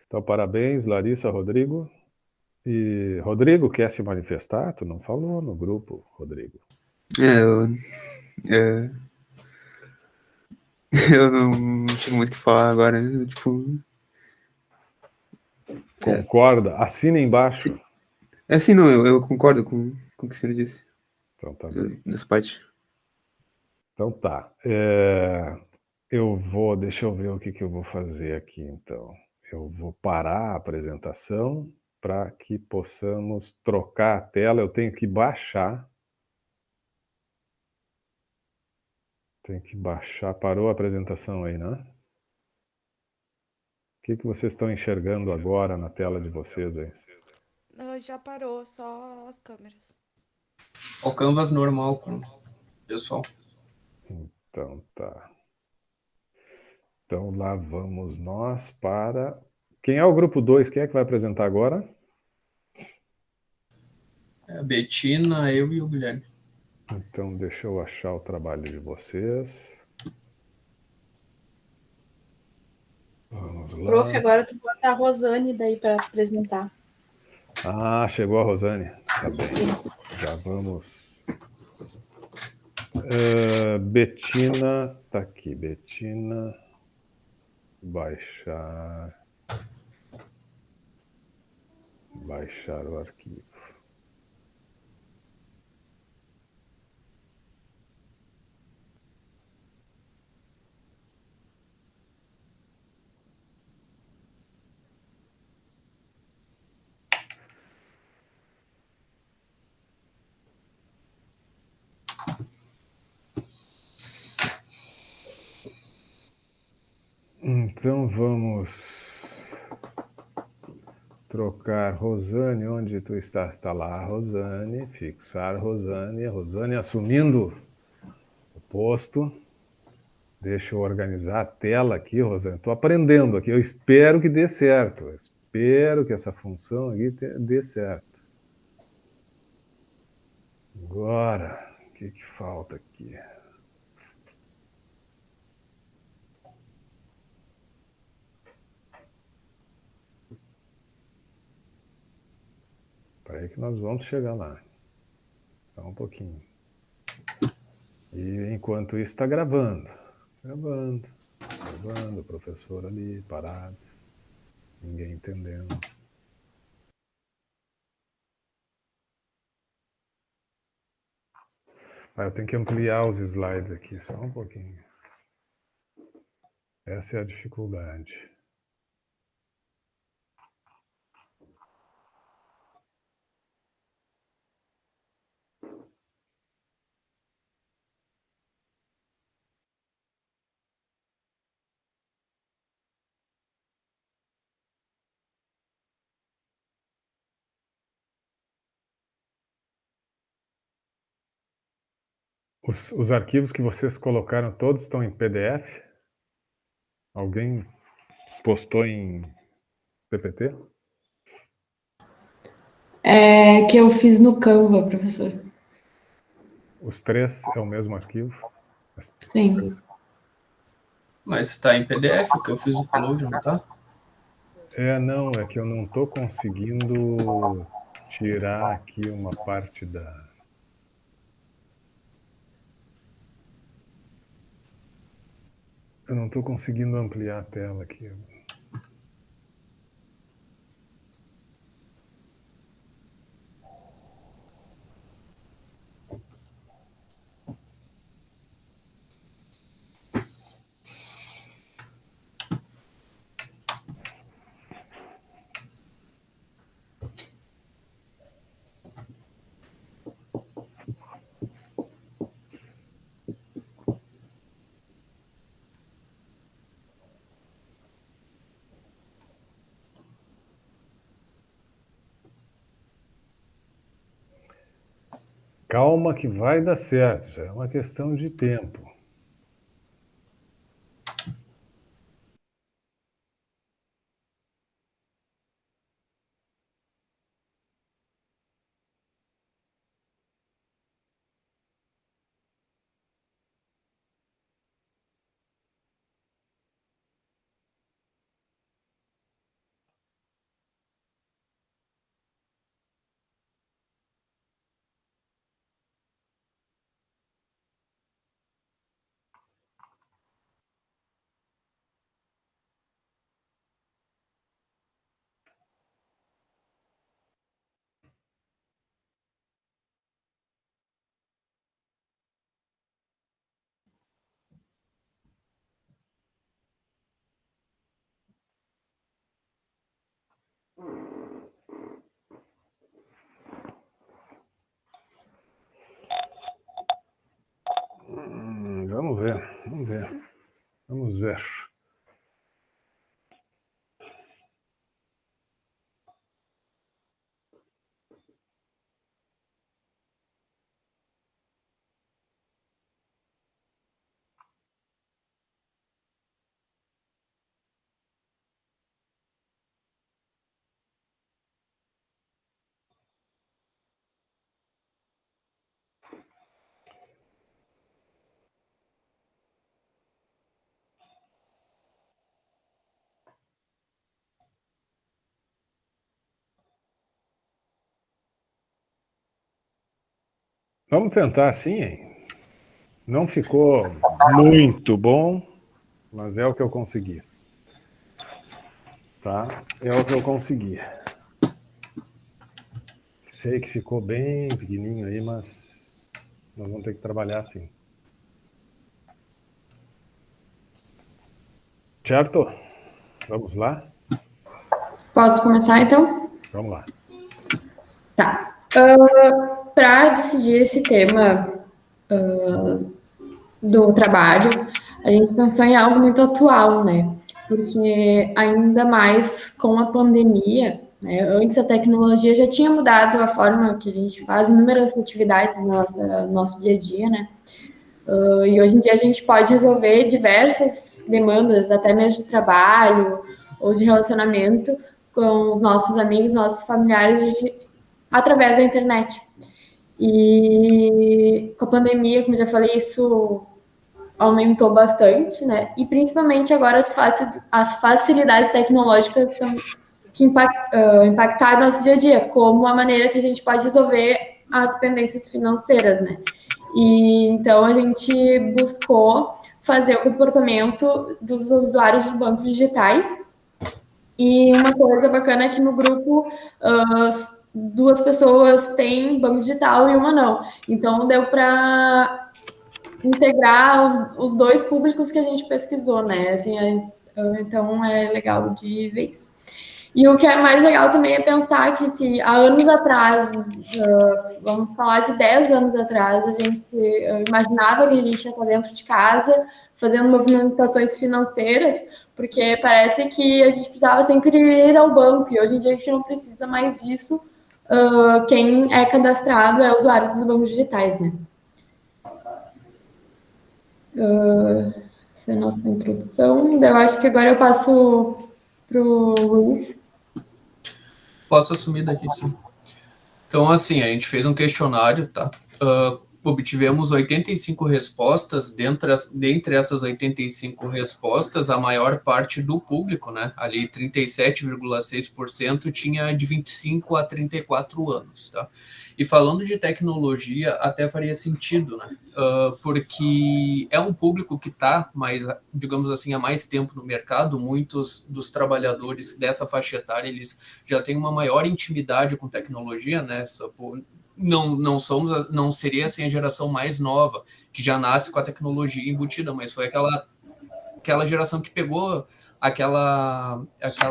Então, parabéns, Larissa, Rodrigo. E Rodrigo, quer se manifestar? Tu não falou no grupo, Rodrigo. É, eu não tinha muito o que falar agora. Tipo, Concorda? Assina embaixo. assim, não, eu concordo com o que o senhor disse Então, tá bem. nessa parte. Então, tá. Deixa eu ver o que eu vou fazer aqui, então. Eu vou parar a apresentação para que possamos trocar a tela. Eu tenho que baixar. Parou a apresentação aí, né? O que vocês estão enxergando agora na tela de vocês aí? Já parou, só as câmeras. O Canvas normal, pessoal. Então, tá. Então, lá vamos nós para... Quem é o grupo 2? Quem é que vai apresentar agora? É a Betina, eu e o Guilherme. Então, deixa eu achar o trabalho de vocês. Vamos lá. Prof, agora tu bota a Rosane daí para apresentar. Ah, chegou a Rosane. Tá bem. Já vamos. Betina, tá aqui. Betina. Baixar o arquivo. Então vamos trocar Rosane. Onde tu estás? Está lá, Rosane. Fixar Rosane. Rosane assumindo o posto. Deixa eu organizar a tela aqui, Rosane. Estou aprendendo aqui. Eu espero que dê certo. Eu espero que essa função aqui dê certo. Agora, o que falta aqui? Espera aí que nós vamos chegar lá. Só um pouquinho. E enquanto isso está gravando. Gravando, o professor ali, parado. Ninguém entendendo. Eu tenho que ampliar os slides aqui, só um pouquinho. Essa é a dificuldade. Os arquivos que vocês colocaram todos estão em PDF? Alguém postou em PPT? É que eu fiz no Canva, professor. Os 3 é o mesmo arquivo? Sim. Mas está em PDF, o que eu fiz o upload, não tá? Não, é que eu não estou conseguindo tirar aqui uma parte da... Eu não estou conseguindo ampliar a tela aqui. Calma que vai dar certo, já é uma questão de tempo. Vamos ver. Vamos tentar assim, hein? Não ficou muito bom, mas é o que eu consegui. Tá? É o que eu consegui. Sei que ficou bem pequenininho aí, mas nós vamos ter que trabalhar assim. Certo? Vamos lá? Posso começar, então? Vamos lá. Tá. Para decidir esse tema do trabalho, a gente pensou em algo muito atual, né? Porque ainda mais com a pandemia, né? Antes a tecnologia já tinha mudado a forma que a gente faz inúmeras atividades no nosso dia a dia, né? E hoje em dia a gente pode resolver diversas demandas, até mesmo de trabalho ou de relacionamento com os nossos amigos, nossos familiares, através da internet. E com a pandemia, como já falei, isso aumentou bastante, né? E principalmente agora as facilidades tecnológicas que impactaram nosso dia a dia, como a maneira que a gente pode resolver as pendências financeiras, né? E então a gente buscou fazer o comportamento dos usuários de bancos digitais. E uma coisa bacana é que no grupo duas pessoas têm banco digital e uma não. Então deu para integrar os dois públicos que a gente pesquisou, né? Assim, então é legal de ver isso. E o que é mais legal também é pensar que se há anos atrás, vamos falar de 10 anos atrás, a gente imaginava que a gente ia estar dentro de casa fazendo movimentações financeiras, porque parece que a gente precisava sempre ir ao banco, e hoje em dia a gente não precisa mais disso. Quem é cadastrado é usuário dos bancos digitais, né? Essa é a nossa introdução. Eu acho que agora eu passo para o Luiz. Posso assumir daqui, sim. Então, assim, a gente fez um questionário, tá? Obtivemos 85 respostas. Dentre essas 85 respostas, a maior parte do público, né? Ali 37,6% tinha de 25 a 34 anos, tá? E falando de tecnologia, até faria sentido, né? Porque é um público que está mais, digamos assim, há mais tempo no mercado. Muitos dos trabalhadores dessa faixa etária, eles já têm uma maior intimidade com tecnologia, né? Não seria assim a geração mais nova, que já nasce com a tecnologia embutida, mas foi aquela geração que pegou aquela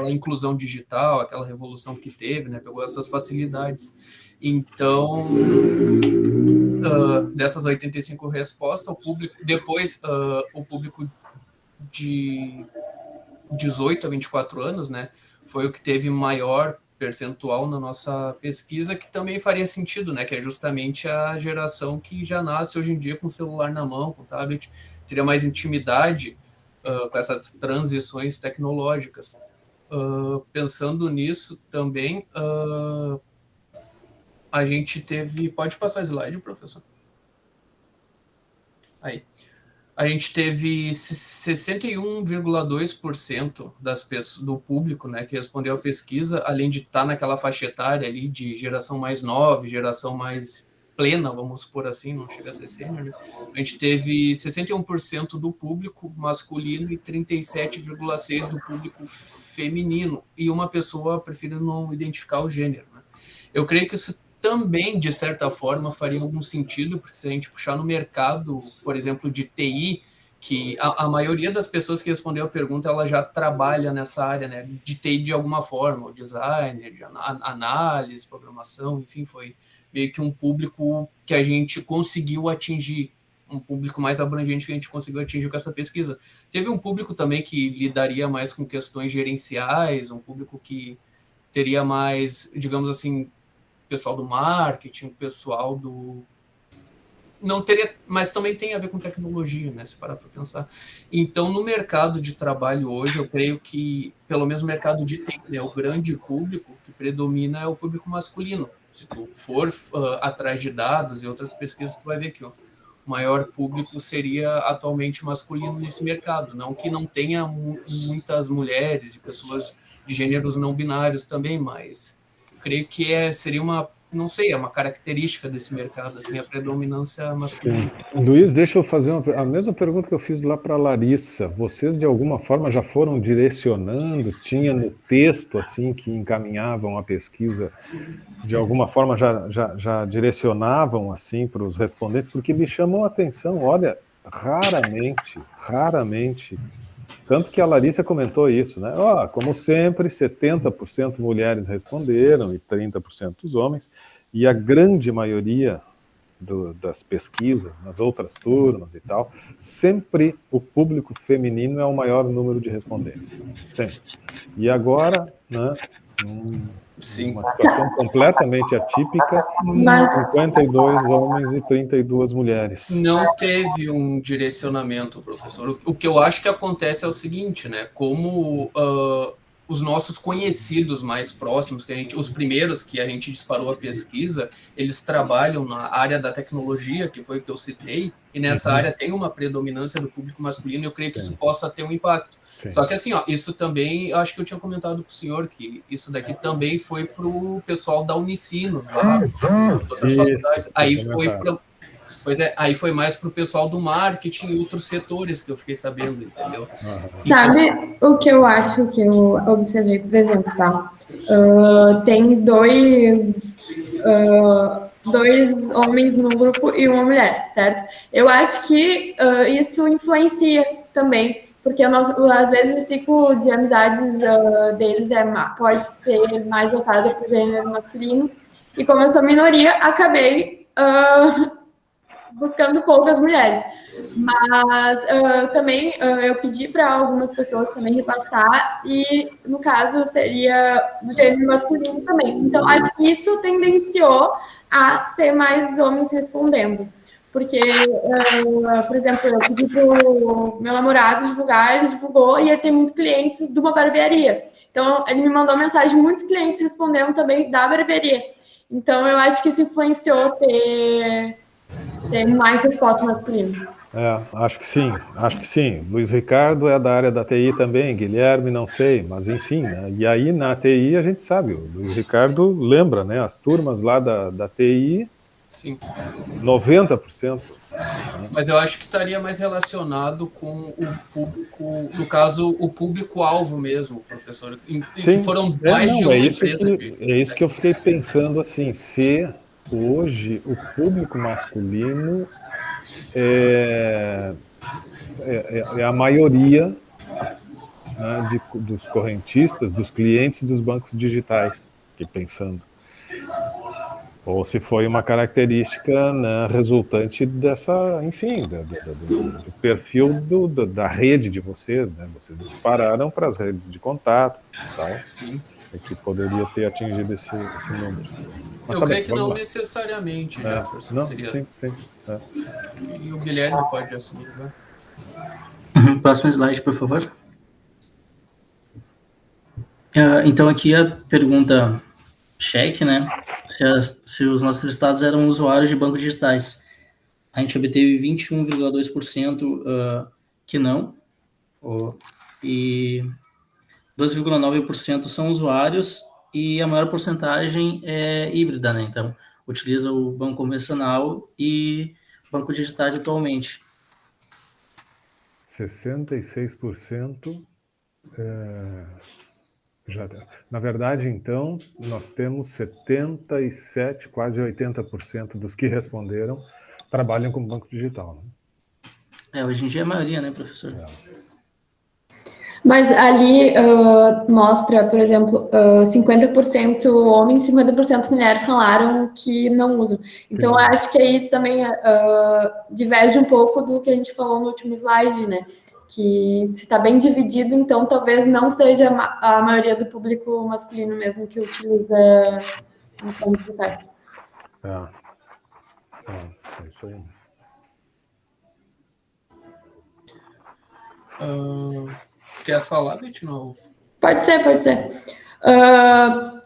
inclusão digital, aquela revolução que teve, né? Pegou essas facilidades. Então, dessas 85 respostas, o público de 18 a 24 anos, né, foi o que teve maior percentual na nossa pesquisa que também faria sentido, né? Que é justamente a geração que já nasce hoje em dia com o celular na mão, com o tablet, teria mais intimidade com essas transições tecnológicas. Pensando nisso também, a gente teve... Pode passar o slide, professor? Aí. A gente teve 61,2% das pessoas, do público, né, que respondeu à pesquisa, além de estar naquela faixa etária ali de geração mais nova, geração mais plena, vamos supor assim, não chega a ser sênior, né? A gente teve 61% do público masculino e 37,6% do público feminino, e uma pessoa preferindo não identificar o gênero, né? Eu creio que isso também, de certa forma, faria algum sentido, porque se a gente puxar no mercado, por exemplo, de TI, que a maioria das pessoas que respondeu a pergunta, ela já trabalha nessa área, né, de TI de alguma forma, o designer, de análise, programação, enfim, foi meio que um público que a gente conseguiu atingir, um público mais abrangente que a gente conseguiu atingir com essa pesquisa. Teve um público também que lidaria mais com questões gerenciais, um público que teria mais, digamos assim, pessoal do marketing, pessoal do... Não teria, mas também tem a ver com tecnologia, né, se parar para pensar. Então, no mercado de trabalho hoje, eu creio que, pelo menos no mercado de TI, né, o grande público que predomina é o público masculino. Se tu for atrás de dados e outras pesquisas, tu vai ver que o maior público seria atualmente masculino nesse mercado. Não que não tenha muitas mulheres e pessoas de gêneros não binários também, mas creio que seria uma, não sei, é uma característica desse mercado, assim, a predominância masculina. Luiz, deixa eu fazer a mesma pergunta que eu fiz lá para a Larissa. Vocês, de alguma forma, já foram direcionando? Tinha no texto, assim, que encaminhavam a pesquisa, de alguma forma já direcionavam, assim, para os respondentes? Porque me chamou a atenção, olha, raramente... Tanto que a Larissa comentou isso, né? Como sempre, 70% mulheres responderam e 30% dos homens, e a grande maioria das pesquisas, nas outras turmas e tal, sempre o público feminino é o maior número de respondentes. Sempre. E agora, né, Sim. uma situação completamente atípica, 52 homens e 32 mulheres. Não teve um direcionamento, professor. O que eu acho que acontece é o seguinte, né? Como os nossos conhecidos mais próximos, os primeiros que a gente disparou a pesquisa, eles trabalham na área da tecnologia, que foi o que eu citei, e nessa área tem uma predominância do público masculino, e eu creio que isso possa ter um impacto. Sim. Só que assim, isso também, eu acho que eu tinha comentado com o senhor, que isso daqui também foi para o pessoal da Unicinos, lá, outras faculdades. Aí foi para... Pois é, aí foi mais para o pessoal do marketing e outros setores que eu fiquei sabendo, entendeu? Sabe o que eu acho que eu observei, por exemplo, tá? Tem dois homens no grupo e uma mulher, certo? Eu acho que isso influencia também, porque às vezes o ciclo de amizades deles pode ser mais voltado para o gênero masculino, e como eu sou minoria, acabei buscando poucas mulheres. Mas também eu pedi para algumas pessoas também repassar, e no caso seria do gênero masculino também. Então, acho que isso tendenciou a ser mais homens respondendo. Porque, por exemplo, eu pedi para o meu namorado divulgar, ele divulgou, e ele tem muitos clientes de uma barbearia. Então, ele me mandou mensagem, muitos clientes respondendo também da barbearia. Então, eu acho que isso influenciou ter mais resposta masculina. Acho que sim. Luiz Ricardo é da área da TI também, Guilherme, não sei, mas enfim, né? E aí na TI a gente sabe, o Luiz Ricardo lembra, né? As turmas lá da TI, sim, 90%. Mas eu acho que estaria mais relacionado com o público, no caso, o público-alvo mesmo, professor, que foram mais de uma empresa. É isso que eu fiquei pensando, assim, se hoje o público masculino é a maioria, né, dos correntistas, dos clientes dos bancos digitais, fiquei pensando. Ou se foi uma característica, né, resultante dessa, enfim, do perfil da rede de vocês, né? Vocês dispararam para as redes de contato, tal. Sim. que poderia ter atingido esse número. Mas Eu tá creio bem, que vamos não lá. necessariamente, É, Jefferson. não, Seria... sim. E o Guilherme pode assumir, né? Próximo slide, por favor. Então, aqui a pergunta cheque, né? Se os nossos entrevistados eram usuários de bancos digitais. A gente obteve 21,2% que não, e 12,9% são usuários, e a maior porcentagem é híbrida, né? Então, utiliza o banco convencional e banco digitais atualmente. 66% já. Na verdade, então, nós temos 77%, quase 80% dos que responderam trabalham com banco digital. Né? Hoje em dia é a maioria, né, professor? Mas ali mostra, por exemplo, 50% homem, 50% mulher falaram que não usam. Então, eu acho que aí também diverge um pouco do que a gente falou no último slide, né? Que se está bem dividido, então talvez não seja a maioria do público masculino mesmo que utiliza bancos digitais. É isso aí. Quer falar, Betina? Pode ser.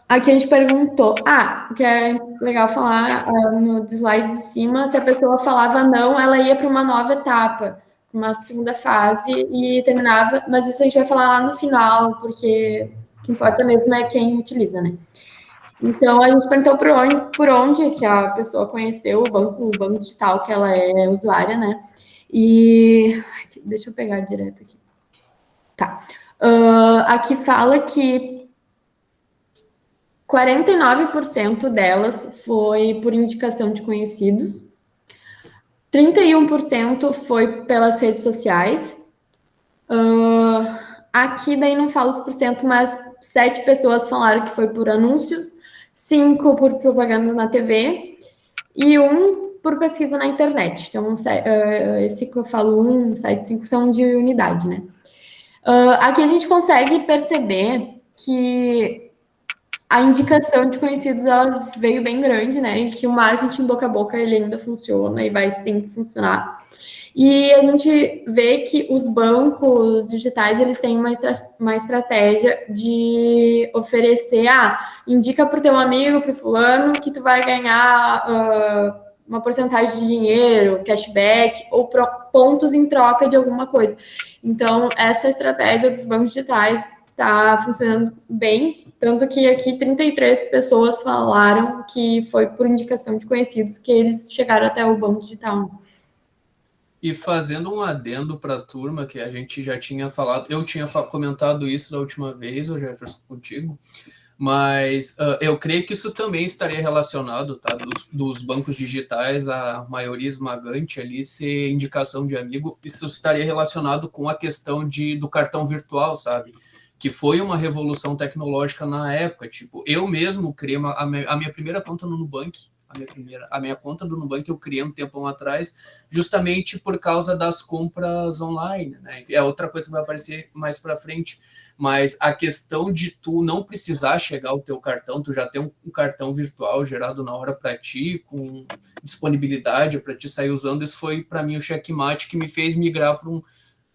Aqui a gente perguntou, que é legal falar no slide de cima, se a pessoa falava não, ela ia para uma nova etapa, uma segunda fase e terminava, mas isso a gente vai falar lá no final, porque o que importa mesmo é quem utiliza, né? Então, a gente perguntou por onde que a pessoa conheceu o banco digital que ela é usuária, né? E deixa eu pegar direto aqui. Tá. Aqui fala que 49% delas foi por indicação de conhecidos, 31% foi pelas redes sociais. Aqui daí não fala os porcento, mas 7 pessoas falaram que foi por anúncios, 5 por propaganda na TV e 1 por pesquisa na internet. Então, esse que eu falo 1, 7, 5 são de unidade, né? Aqui a gente consegue perceber que a indicação de conhecidos ela veio bem grande, né? E que o marketing boca a boca ele ainda funciona e vai sempre funcionar. E a gente vê que os bancos digitais eles têm uma estratégia de oferecer, indica para o teu amigo, para o fulano, que tu vai ganhar uma porcentagem de dinheiro, cashback ou pontos em troca de alguma coisa. Então, essa estratégia dos bancos digitais está funcionando bem, tanto que aqui 33 pessoas falaram que foi por indicação de conhecidos que eles chegaram até o banco digital. E fazendo um adendo para a turma, que a gente já tinha falado, eu tinha comentado isso da última vez, o Jefferson, contigo, mas eu creio que isso também estaria relacionado, tá? Dos bancos digitais, a maioria esmagante ali ser indicação de amigo, isso estaria relacionado com a questão do cartão virtual, sabe? Que foi uma revolução tecnológica na época. Tipo, eu mesmo criei a minha primeira conta no Nubank, a minha conta do Nubank eu criei um tempão atrás, justamente por causa das compras online, né? É outra coisa que vai aparecer mais para frente, mas a questão de tu não precisar chegar ao teu cartão, tu já tem um cartão virtual gerado na hora para ti, com disponibilidade para ti sair usando, isso foi para mim o checkmate que me fez migrar para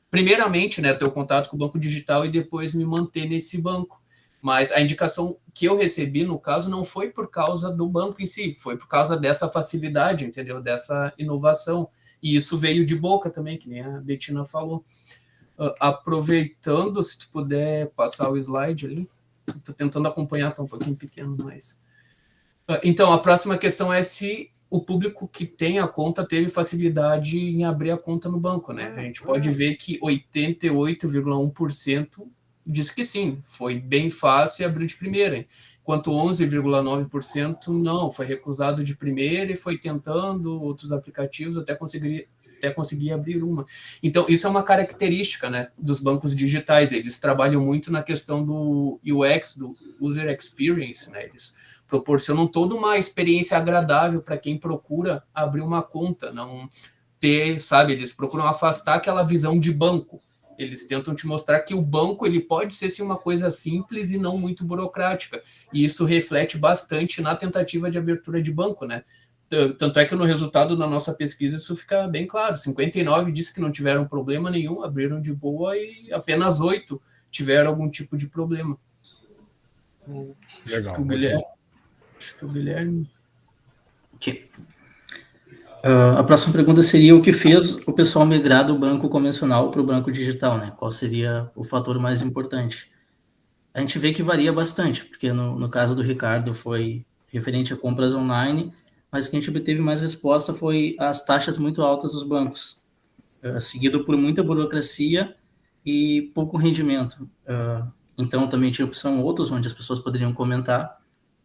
primeiramente, né, ter o contato com o banco digital e depois me manter nesse banco. Mas a indicação que eu recebi, no caso, não foi por causa do banco em si, foi por causa dessa facilidade, entendeu? Dessa inovação. E isso veio de boca também, que nem a Betina falou. Aproveitando, se tu puder passar o slide ali. Estou tentando acompanhar, está um pouquinho pequeno, mas... Então, a próxima questão é se o público que tem a conta teve facilidade em abrir a conta no banco, né? A gente pode ver que 88,1% diz que sim, foi bem fácil abrir de primeira, enquanto 11,9% não, foi recusado de primeira e foi tentando outros aplicativos até conseguir abrir uma. Então, isso é uma característica, né, dos bancos digitais, eles trabalham muito na questão do UX, do User Experience, né, eles proporcionam toda uma experiência agradável para quem procura abrir uma conta, não ter, sabe, eles procuram afastar aquela visão de banco, Eles tentam te mostrar que o banco ele pode ser sim, uma coisa simples e não muito burocrática. E isso reflete bastante na tentativa de abertura de banco, né? Tanto é que no resultado da nossa pesquisa isso fica bem claro. 59 disse que não tiveram problema nenhum, abriram de boa, e apenas 8 tiveram algum tipo de problema. Legal. Acho que o Guilherme... Ok. A próxima pergunta seria o que fez o pessoal migrar do banco convencional para o banco digital, né? Qual seria o fator mais importante? A gente vê que varia bastante, porque no caso do Ricardo foi referente a compras online, mas o que a gente obteve mais resposta foi as taxas muito altas dos bancos, seguido por muita burocracia e pouco rendimento. Então também tinha opção outros, onde as pessoas poderiam comentar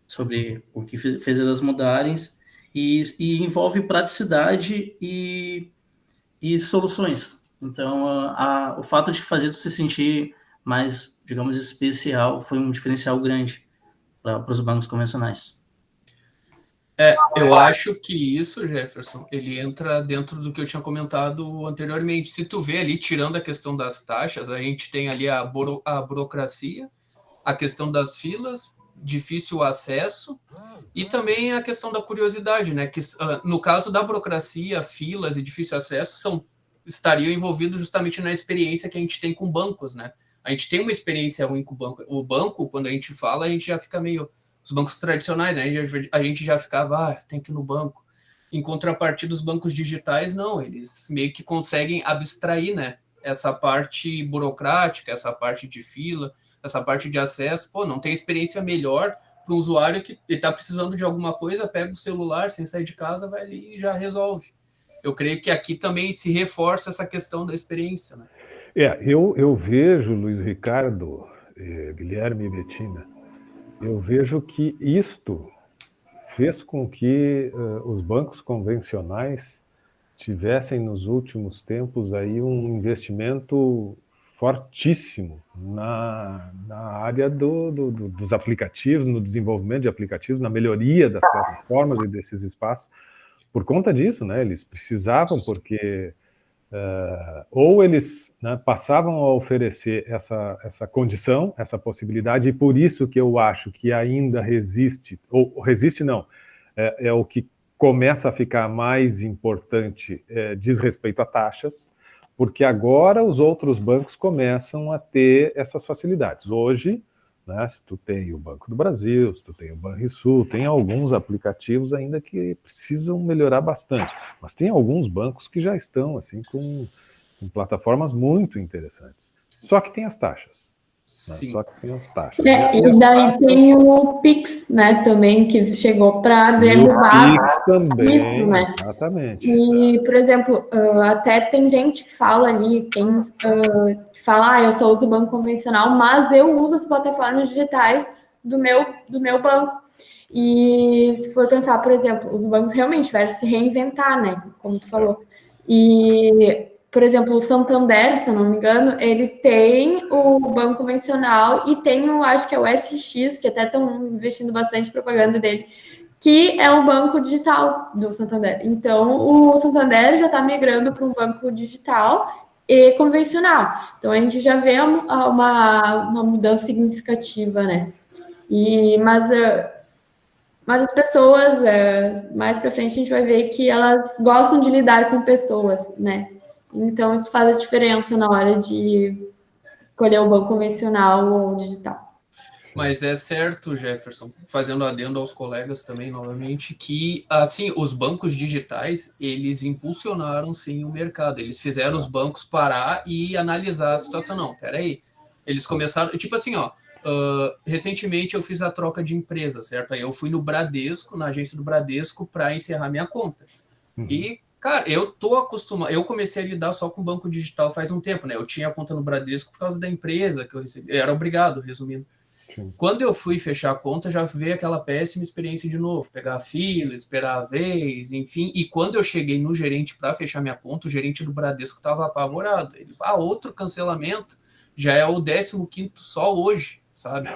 sobre o que fez elas mudarem, e envolve praticidade e soluções. Então, o fato de fazer você se sentir mais, digamos, especial foi um diferencial grande para os bancos convencionais. Eu acho que isso, Jefferson, ele entra dentro do que eu tinha comentado anteriormente. Se tu vê ali, tirando a questão das taxas, a gente tem ali a burocracia, a questão das filas, difícil acesso, e também a questão da curiosidade, né? Que, no caso da burocracia, filas e difícil acesso estariam envolvidos justamente na experiência que a gente tem com bancos, né? A gente tem uma experiência ruim com o banco. O banco, quando a gente fala, a gente já fica meio... Os bancos tradicionais, né? A gente já ficava, tem que ir no banco. Em contrapartida, os bancos digitais, não. Eles meio que conseguem abstrair, né? Essa parte burocrática, essa parte de fila, essa parte de acesso. Pô, não tem experiência melhor para o usuário que está precisando de alguma coisa, pega o celular, sem sair de casa, vai ali e já resolve. Eu creio que aqui também se reforça essa questão da experiência, né? Eu vejo, Luiz Ricardo, Guilherme e Betina, eu vejo que isto fez com que os bancos convencionais tivessem nos últimos tempos aí um investimento fortíssimo na área dos aplicativos, no desenvolvimento de aplicativos, na melhoria das plataformas e desses espaços. Por conta disso, né, eles precisavam, porque ou eles, né, passavam a oferecer essa condição, essa possibilidade, e por isso que eu acho que ainda resiste, ou resiste não, é o que começa a ficar mais importante, diz respeito a taxas, porque agora os outros bancos começam a ter essas facilidades. Hoje, né, se tu tem o Banco do Brasil, se tu tem o Banrisul, tem alguns aplicativos ainda que precisam melhorar bastante, mas tem alguns bancos que já estão assim com plataformas muito interessantes. Só que tem as taxas. Sim. Né? Só que tem as taxas. E daí tem o Pix, né, também, que chegou para derrubar Pix também, isso, né? Exatamente. E, por exemplo, até tem gente que fala ali, que fala, eu só uso banco convencional, mas eu uso as plataformas digitais do meu banco. E se for pensar, por exemplo, os bancos realmente tiveram que se reinventar, né, como tu falou. E, por exemplo, o Santander, se eu não me engano, ele tem o banco convencional e tem acho que é o SX, que até estão investindo bastante propaganda dele, que é um banco digital do Santander. Então, o Santander já está migrando para um banco digital e convencional. Então, a gente já vê uma mudança significativa, né? Mas as pessoas, mais para frente, a gente vai ver que elas gostam de lidar com pessoas, né? Então, isso faz a diferença na hora de escolher o banco convencional ou digital. Mas é certo, Jefferson, fazendo adendo aos colegas também, novamente, que, assim, os bancos digitais, eles impulsionaram, sim, o mercado. Eles fizeram os bancos parar e analisar a situação. Não, peraí. Eles começaram, tipo assim, recentemente eu fiz a troca de empresa, certo? Aí eu fui no Bradesco, na agência do Bradesco, para encerrar minha conta. E, cara, eu tô acostumado. Eu comecei a lidar só com banco digital faz um tempo, né? Eu tinha a conta no Bradesco por causa da empresa que eu recebi. Eu era obrigado, resumindo. Quando eu fui fechar a conta, já veio aquela péssima experiência de novo. Pegar a fila, esperar a vez, enfim. E quando eu cheguei no gerente para fechar minha conta, o gerente do Bradesco estava apavorado. Ele, outro cancelamento, já é o 15º só hoje, sabe?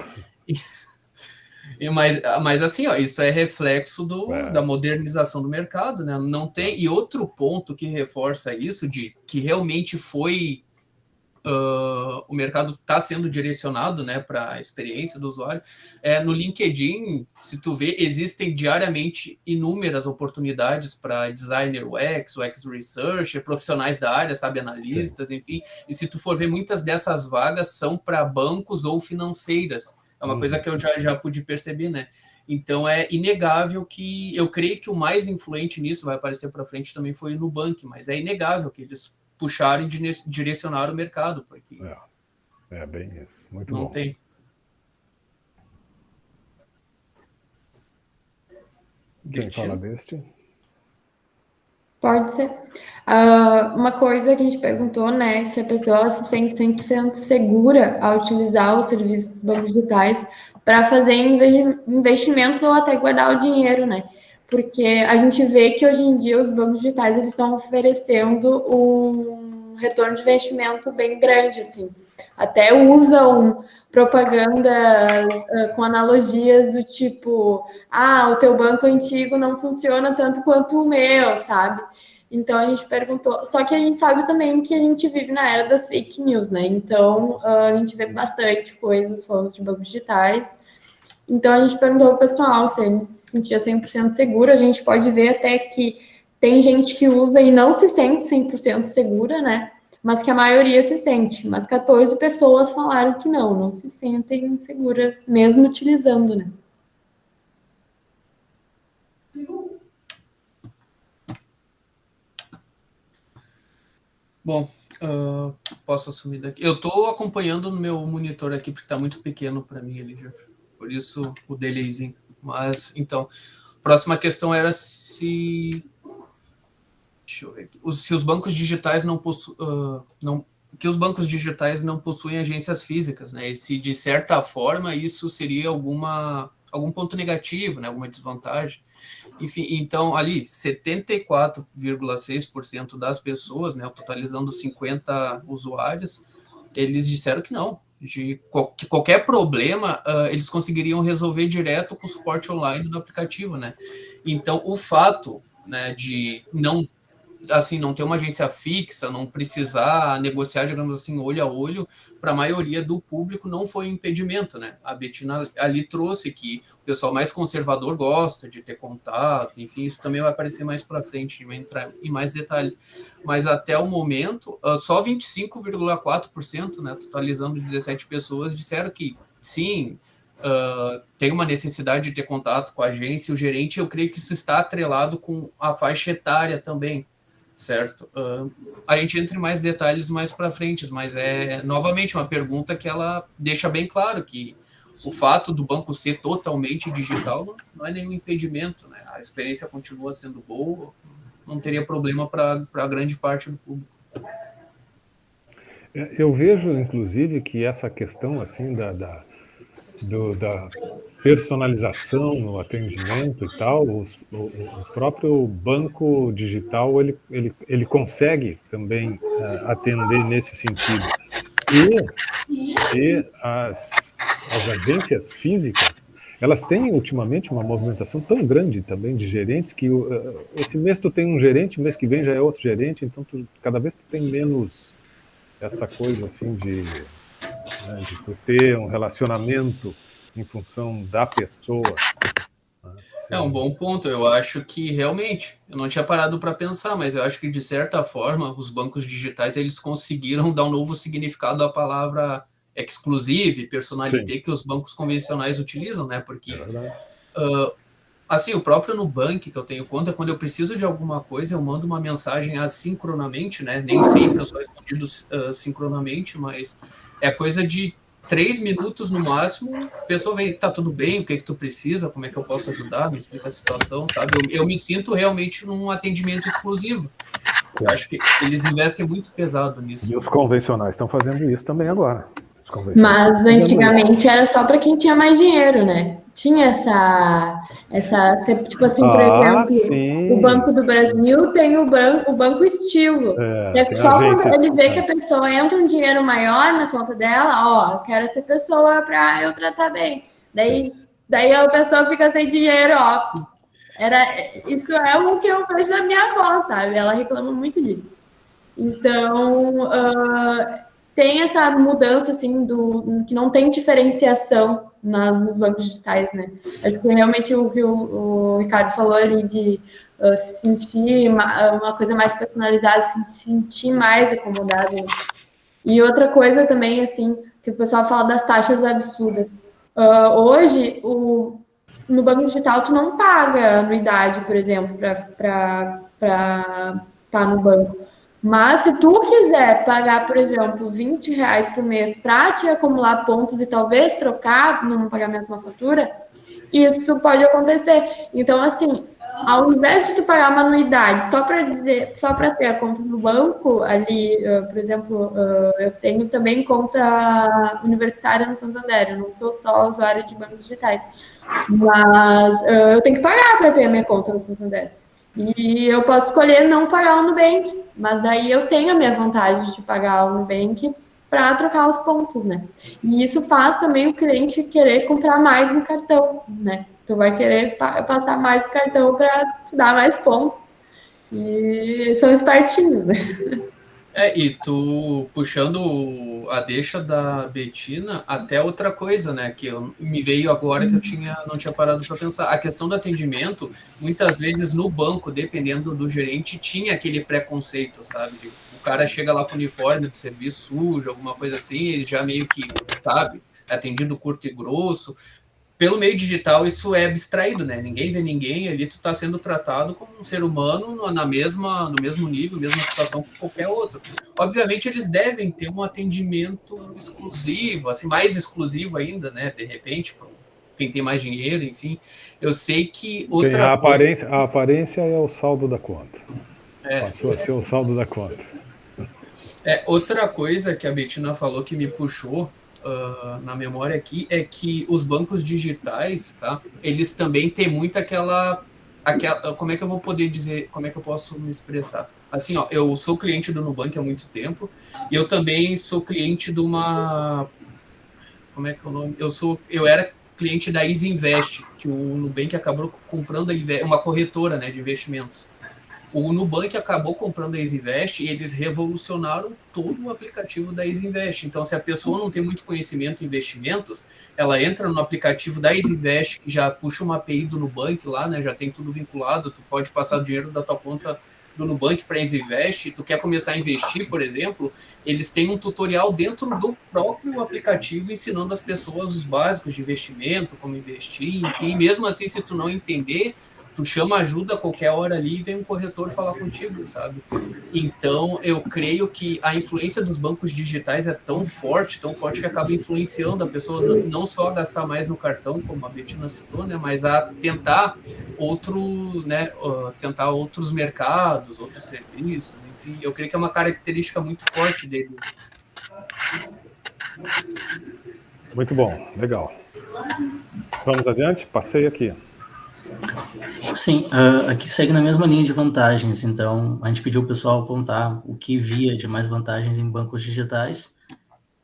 Mas assim, isso é reflexo da modernização do mercado, né? Não tem. E outro ponto que reforça isso, de que realmente foi o mercado está sendo direcionado, né, para a experiência do usuário. No LinkedIn, se tu vê, existem diariamente inúmeras oportunidades para designer UX researcher, profissionais da área, sabe, analistas, enfim. E se tu for ver, muitas dessas vagas são para bancos ou financeiras. É uma coisa que eu já pude perceber, né? Então, é inegável que, eu creio que o mais influente nisso, vai aparecer para frente, também foi o Nubank, mas é inegável que eles puxaram e direcionaram o mercado, porque É bem isso. Muito não bom. tem. Quem fala deste? Pode ser. Uma coisa que a gente perguntou, né, se a pessoa se sente 100% segura ao utilizar os serviços dos bancos digitais para fazer investimentos ou até guardar o dinheiro, né? Porque a gente vê que hoje em dia os bancos digitais eles estão oferecendo um retorno de investimento bem grande, assim. Até usam propaganda com analogias do tipo, o teu banco antigo não funciona tanto quanto o meu, sabe? Então a gente perguntou, só que a gente sabe também que a gente vive na era das fake news, né? Então a gente vê bastante coisas falando de bancos digitais. Então a gente perguntou ao pessoal se ele se sentia 100% seguro. A gente pode ver até que tem gente que usa e não se sente 100% segura, né? Mas que a maioria se sente. Mas 14 pessoas falaram que não se sentem seguras, mesmo utilizando, né? Bom, posso assumir daqui. Eu estou acompanhando no meu monitor aqui, porque está muito pequeno para mim, Eliger. Por isso o delayzinho. Mas, então, próxima questão era se... Deixa eu ver aqui. Se os bancos digitais que os bancos digitais não possuem agências físicas, né? E se, de certa forma, isso seria algum ponto negativo, né? Alguma desvantagem. Enfim, então, ali, 74,6% das pessoas, né, totalizando 50 usuários, eles disseram que não. Que qualquer problema, eles conseguiriam resolver direto com o suporte online do aplicativo, né? Então, o fato, né, de não ter uma agência fixa, não precisar negociar, digamos assim, olho a olho, para a maioria do público não foi um impedimento, né? A Betina ali trouxe que o pessoal mais conservador gosta de ter contato, enfim, isso também vai aparecer mais para frente, vai entrar em mais detalhes. Mas até o momento, só 25,4%, né, totalizando 17 pessoas, disseram que sim, tem uma necessidade de ter contato com a agência e o gerente. Eu creio que isso está atrelado com a faixa etária também, certo? A gente entra em mais detalhes mais para frente, mas é novamente uma pergunta que ela deixa bem claro que o fato do banco ser totalmente digital não é nenhum impedimento, né? A experiência continua sendo boa, não teria problema para a grande parte do público. Eu vejo, inclusive, que essa questão assim da personalização no atendimento e tal, o próprio banco digital ele consegue também atender nesse sentido. E as agências físicas, elas têm ultimamente uma movimentação tão grande também de gerentes que esse mês tu tem um gerente, mês que vem já é outro gerente, então cada vez tu tem menos essa coisa assim de tu ter um relacionamento em função da pessoa. É um bom ponto. Eu acho que realmente, eu não tinha parado para pensar, mas eu acho que de certa forma os bancos digitais eles conseguiram dar um novo significado à palavra exclusive, personalité, que os bancos convencionais utilizam, né? Porque assim, o próprio Nubank, que eu tenho conta, quando eu preciso de alguma coisa, eu mando uma mensagem assincronamente, né? Nem sempre eu sou respondido sincronamente, mas é coisa de 3 minutos no máximo, a pessoa vem, tá tudo bem, o que tu precisa, como é que eu posso ajudar, me explica a situação, sabe? Eu me sinto realmente num atendimento exclusivo. Eu acho que eles investem muito pesado nisso. E os convencionais estão fazendo isso também agora. Mas antigamente era só para quem tinha mais dinheiro, né? Tinha essa tipo assim, por exemplo, sim. O Banco do Brasil tem o banco estilo. Só quando ele vê que a pessoa entra um dinheiro maior na conta dela, eu quero essa pessoa para eu tratar bem. Daí a pessoa fica sem dinheiro, isso é o que eu vejo da minha avó, sabe? Ela reclama muito disso. Então, tem essa mudança, assim, que não tem diferenciação nos bancos digitais, né? Acho que realmente o que o Ricardo falou ali de se sentir uma coisa mais personalizada, se sentir mais acomodado. E outra coisa também, assim, que o pessoal fala das taxas absurdas. Hoje, no banco digital, tu não paga anuidade, por exemplo, para estar no banco. Mas se tu quiser pagar, por exemplo, R$20 por mês para te acumular pontos e talvez trocar no pagamento de uma fatura, isso pode acontecer. Então, assim, ao invés de tu pagar uma anuidade só para ter a conta no banco, ali, por exemplo, eu tenho também conta universitária no Santander, eu não sou só usuária de bancos digitais, mas eu tenho que pagar para ter a minha conta no Santander. E eu posso escolher não pagar o Nubank, mas daí eu tenho a minha vantagem de pagar o Nubank para trocar os pontos, né? E isso faz também o cliente querer comprar mais no cartão, né? Tu vai querer passar mais cartão para te dar mais pontos. E são espertinhos, né? E tu puxando a deixa da Betina, até outra coisa, né, que me veio agora que não tinha parado para pensar. A questão do atendimento, muitas vezes no banco, dependendo do gerente, tinha aquele preconceito, sabe? O cara chega lá com o uniforme do serviço sujo, alguma coisa assim, ele já meio que, sabe, é atendido curto e grosso. Pelo meio digital, isso é abstraído, né? Ninguém vê ninguém, ali tu tá sendo tratado como um ser humano no mesmo nível, mesma situação que qualquer outro. Obviamente, eles devem ter um atendimento exclusivo, assim, mais exclusivo ainda, né? De repente, para quem tem mais dinheiro, enfim. Eu sei que a aparência é o saldo da conta. Passou a ser o saldo da conta. Outra coisa que a Betina falou que me puxou na memória aqui é que os bancos digitais, tá? Eles também têm muito aquela, como é que eu vou poder dizer, como é que eu posso me expressar? Assim, ó, eu sou cliente do Nubank há muito tempo e eu também sou cliente de uma, como é que é o nome? Eu era cliente da Easy Invest, que o Nubank acabou comprando uma corretora, né, de investimentos. O Nubank acabou comprando a EasyInvest e eles revolucionaram todo o aplicativo da EasyInvest. Então, se a pessoa não tem muito conhecimento em investimentos, ela entra no aplicativo da EasyInvest, que já puxa uma API do Nubank lá, né? Já tem tudo vinculado, tu pode passar o dinheiro da tua conta do Nubank para a EasyInvest, tu quer começar a investir, por exemplo, eles têm um tutorial dentro do próprio aplicativo ensinando as pessoas os básicos de investimento, como investir, enfim, mesmo assim, se tu não entender, tu chama ajuda a qualquer hora ali e vem um corretor falar contigo, sabe? Então, eu creio que a influência dos bancos digitais é tão forte que acaba influenciando a pessoa não só a gastar mais no cartão, como a Betina citou, né, mas a tentar tentar outros mercados, outros serviços, enfim. Eu creio que é uma característica muito forte deles. Muito bom, legal. Vamos adiante? Passei aqui. Sim, aqui segue na mesma linha de vantagens, então a gente pediu o pessoal apontar o que via de mais vantagens em bancos digitais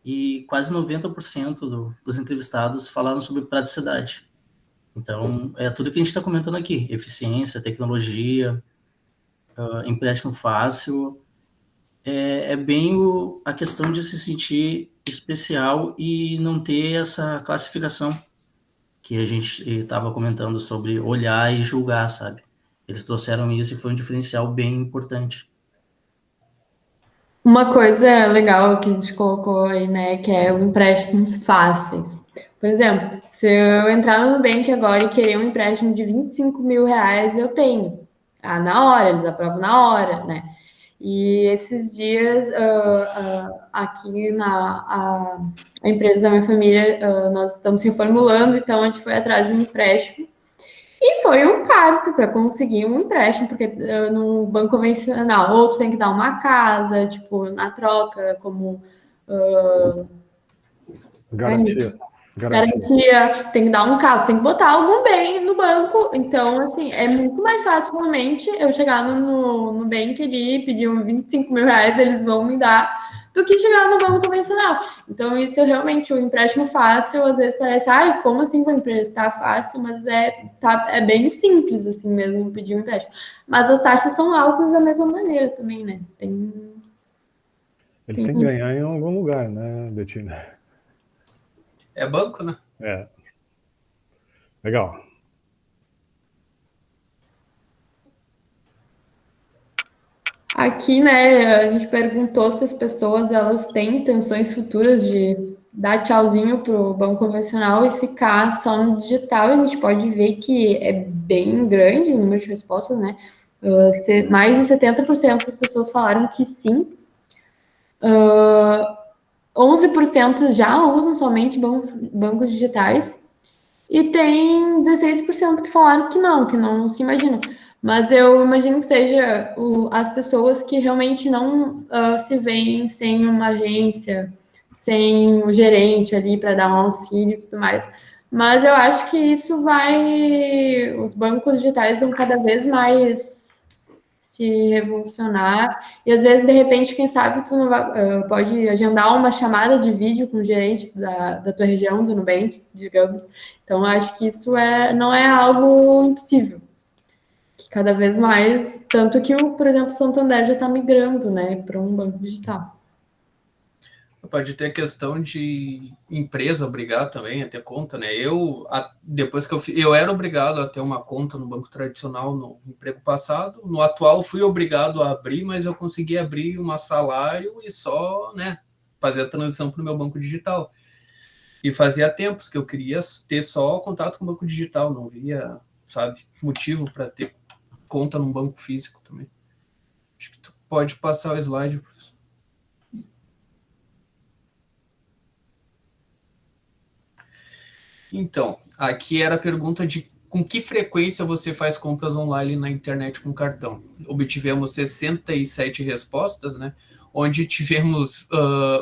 e quase 90% dos entrevistados falaram sobre praticidade. Então, é tudo que a gente está comentando aqui, eficiência, tecnologia, empréstimo fácil, é bem a questão de se sentir especial e não ter essa classificação que a gente estava comentando sobre olhar e julgar, sabe? Eles trouxeram isso e foi um diferencial bem importante. Uma coisa legal que a gente colocou aí, né, que é os empréstimos fáceis. Por exemplo, se eu entrar no Nubank agora e querer um empréstimo de R$25.000, eu tenho. Na hora, eles aprovam na hora, né? E esses dias, aqui a empresa da minha família, nós estamos reformulando, então a gente foi atrás de um empréstimo. E foi um parto para conseguir um empréstimo, porque no banco convencional, ou tu tem que dar uma casa, tipo, na troca, como Garantia. Tem que dar um carro, tem que botar algum bem no banco. Então, assim, é muito mais fácil, realmente, eu chegar no Nubank ali e pedir uns R$25.000, eles vão me dar, do que chegar no banco convencional. Então, isso é realmente um empréstimo fácil, às vezes parece, como assim vou emprestar fácil? Mas é bem simples, assim mesmo, pedir um empréstimo. Mas as taxas são altas da mesma maneira também, né? Eles têm que ganhar em algum lugar, né, Betina? É banco, né? É. Legal. Aqui, né, a gente perguntou se as pessoas elas têm intenções futuras de dar tchauzinho pro banco convencional e ficar só no digital. A gente pode ver que é bem grande o número de respostas, né? Mais de 70% das pessoas falaram que sim. 11% já usam somente bancos digitais. E tem 16% que falaram que não se imaginam. Mas eu imagino que seja as pessoas que realmente não se veem sem uma agência, sem o gerente ali para dar um auxílio e tudo mais. Mas eu acho que isso vai. Os bancos digitais vão cada vez mais se revolucionar. E às vezes, de repente, quem sabe, tu não vai, pode agendar uma chamada de vídeo com o gerente da tua região, do Nubank, digamos. Então, acho que isso não é algo impossível. Que cada vez mais, tanto que, por exemplo, o Santander já está migrando, né, para um banco digital. Pode ter questão de empresa obrigar também a ter conta, né? Depois que eu era obrigado a ter uma conta no banco tradicional no emprego passado, no atual fui obrigado a abrir, mas eu consegui abrir um salário e só, né, fazer a transição para o meu banco digital. E fazia tempos que eu queria ter só contato com o banco digital, não via, sabe, motivo para ter conta num banco físico também. Acho que tu pode passar o slide, professor. Então, aqui era a pergunta de com que frequência você faz compras online na internet com cartão. Obtivemos 67 respostas, né? Onde tivemos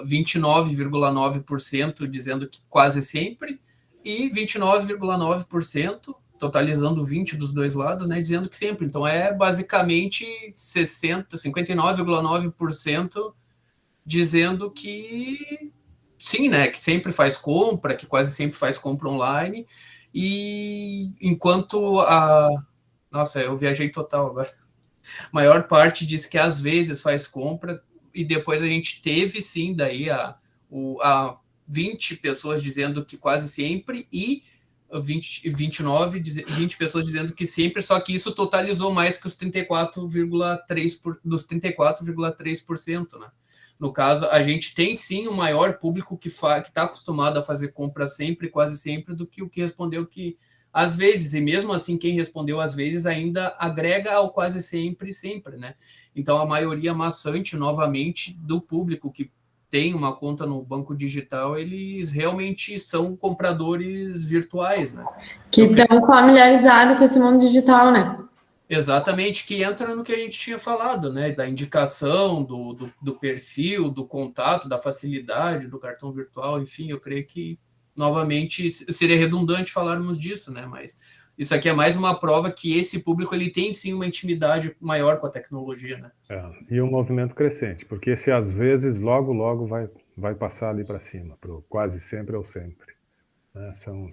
29,9% dizendo que quase sempre e 29,9%, totalizando 20 dos dois lados, né? Dizendo que sempre. Então, é basicamente 59,9% dizendo que sim, né, que sempre faz compra, que quase sempre faz compra online, e enquanto Nossa, eu viajei total agora. A maior parte diz que às vezes faz compra, e depois a gente teve, sim, daí a 20 pessoas dizendo que quase sempre, e 20 pessoas dizendo que sempre, só que isso totalizou mais que os 34,3%, dos 34,3%, né? No caso, a gente tem sim um maior público que está acostumado a fazer compra sempre, quase sempre, do que o que respondeu que às vezes, e mesmo assim quem respondeu às vezes ainda agrega ao quase sempre, sempre, né? Então a maioria maçante, novamente, do público que tem uma conta no banco digital, eles realmente são compradores virtuais, né? Que estão familiarizados com esse mundo digital, né? Exatamente, que entra no que a gente tinha falado, né? Da indicação, do perfil, do contato, da facilidade do cartão virtual, enfim, eu creio que, novamente, seria redundante falarmos disso, né? Mas isso aqui é mais uma prova que esse público ele tem sim uma intimidade maior com a tecnologia, né? E um movimento crescente, porque esse às vezes logo vai passar ali para cima, para quase sempre ou sempre. Né? São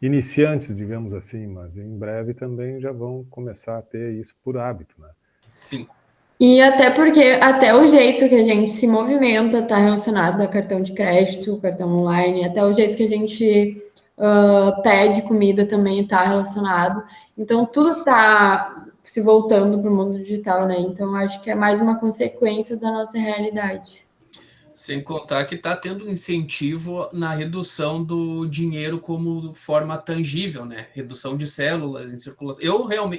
iniciantes, digamos assim, mas em breve também já vão começar a ter isso por hábito, né? Sim. E até porque até o jeito que a gente se movimenta está relacionado a cartão de crédito, cartão online, até o jeito que a gente pede comida também está relacionado. Então, tudo está se voltando para o mundo digital, né? Então, acho que é mais uma consequência da nossa realidade. Sem contar que está tendo incentivo na redução do dinheiro como forma tangível, né? Redução de células em circulação.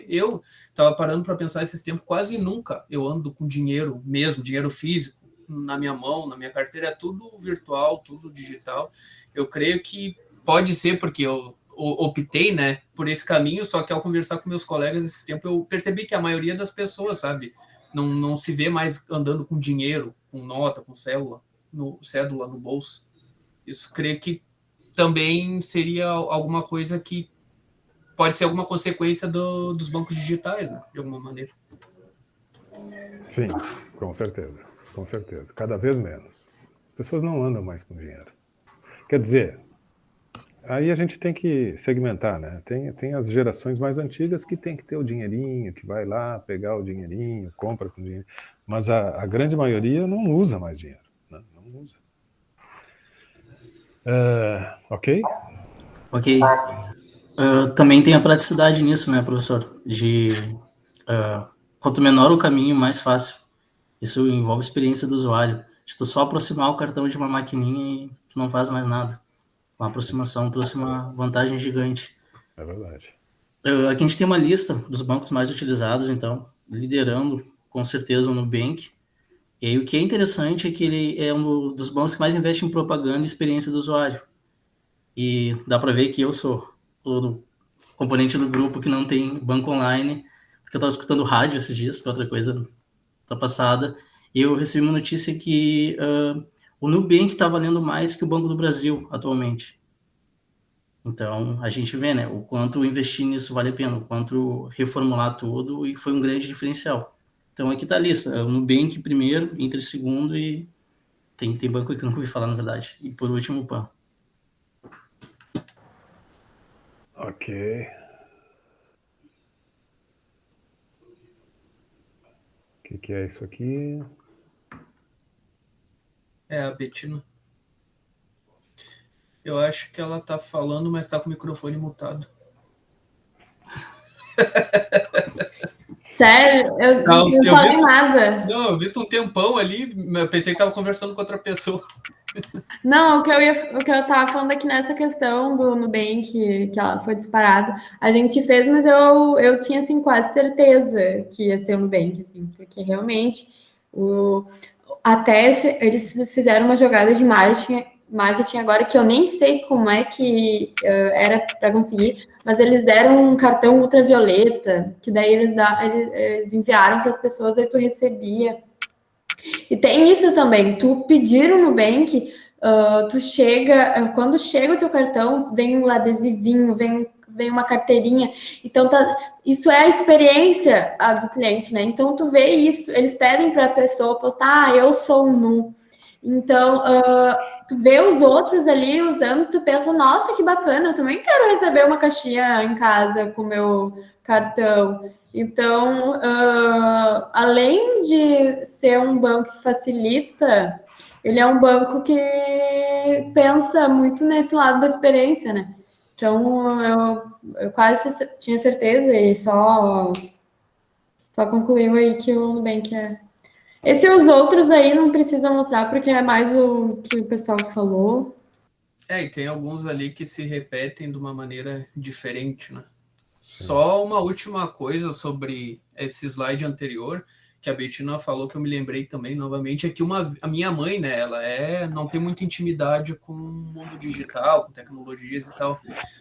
Eu estava parando para pensar esses tempos, quase nunca eu ando com dinheiro mesmo, dinheiro físico, na minha mão, na minha carteira, é tudo virtual, tudo digital. Eu creio que pode ser porque eu optei, né, por esse caminho, só que ao conversar com meus colegas esse tempo, eu percebi que a maioria das pessoas, sabe, não se vê mais andando com dinheiro, com nota, com cédula no bolso. Isso creio que também seria alguma coisa que pode ser alguma consequência dos bancos digitais, né, de alguma maneira. Sim, com certeza, com certeza. Cada vez menos. As pessoas não andam mais com dinheiro. Quer dizer, aí a gente tem que segmentar, né? Tem as gerações mais antigas que tem que ter o dinheirinho, que vai lá pegar o dinheirinho, compra com dinheiro. Mas a grande maioria não usa mais dinheiro. Né? Não usa. Ok? Ok. Também tem a praticidade nisso, né, professor? Quanto menor o caminho, mais fácil. Isso envolve experiência do usuário. Se tu só aproximar o cartão de uma maquininha e tu não faz mais nada. Uma aproximação trouxe uma vantagem gigante. É verdade. Aqui a gente tem uma lista dos bancos mais utilizados, então, liderando com certeza o Nubank. E aí o que é interessante é que ele é um dos bancos que mais investe em propaganda e experiência do usuário. E dá para ver que eu sou o componente do grupo que não tem banco online, porque eu estava escutando rádio esses dias, que é outra coisa da passada, e eu recebi uma notícia que o Nubank está valendo mais que o Banco do Brasil atualmente. Então, a gente vê, né, o quanto investir nisso vale a pena, o quanto reformular tudo, e foi um grande diferencial. Então, aqui está a lista, o Nubank primeiro, Inter segundo, e tem banco que eu nunca ouvi falar, na verdade. E por último, o PAN. Ok. O que é isso aqui? É a Betina. Eu acho que ela tá falando, mas tá com o microfone mutado. Sério? Eu não falei nada. Não, eu vi tu um tempão ali, eu pensei que tava conversando com outra pessoa. Não, o que eu tava falando aqui nessa questão do Nubank, que ela foi disparado, a gente fez, mas eu tinha, assim, quase certeza que ia ser o Nubank, assim, porque realmente eles fizeram uma jogada de marketing agora que eu nem sei como é que era para conseguir, mas eles deram um cartão ultravioleta, que daí eles enviaram para as pessoas, daí tu recebia. E tem isso também, tu pedir o Nubank, tu chega, quando chega o teu cartão, vem um adesivinho, vem uma carteirinha, então isso é a experiência do cliente, né? Então tu vê isso, eles pedem para a pessoa postar, eu sou um Nu. Então, tu vê os outros ali usando, tu pensa, nossa, que bacana, eu também quero receber uma caixinha em casa com meu cartão. Então, além de ser um banco que facilita, ele é um banco que pensa muito nesse lado da experiência, né? Então, eu quase tinha certeza e só concluiu aí que o Nubank é. Os outros aí não precisam mostrar, porque é mais o que o pessoal falou. E tem alguns ali que se repetem de uma maneira diferente, né? Só uma última coisa sobre esse slide anterior, que a Betina falou, que eu me lembrei também novamente, é que a minha mãe, né, ela não tem muita intimidade com o mundo digital, com tecnologias e tal,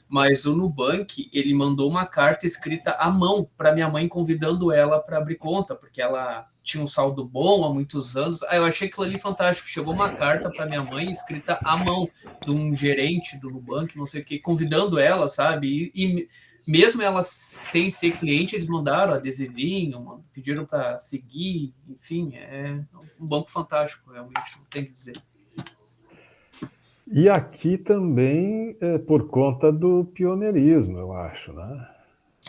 mas o Nubank, ele mandou uma carta escrita à mão para minha mãe, convidando ela para abrir conta, porque ela tinha um saldo bom há muitos anos. Eu achei aquilo ali fantástico. Chegou uma carta para minha mãe escrita à mão de um gerente do Nubank, não sei o que, convidando ela, sabe? E mesmo ela sem ser cliente, eles mandaram adesivinho, pediram para seguir, enfim, é um banco fantástico, realmente, não tem o que dizer. E aqui também por conta do pioneirismo, eu acho, né?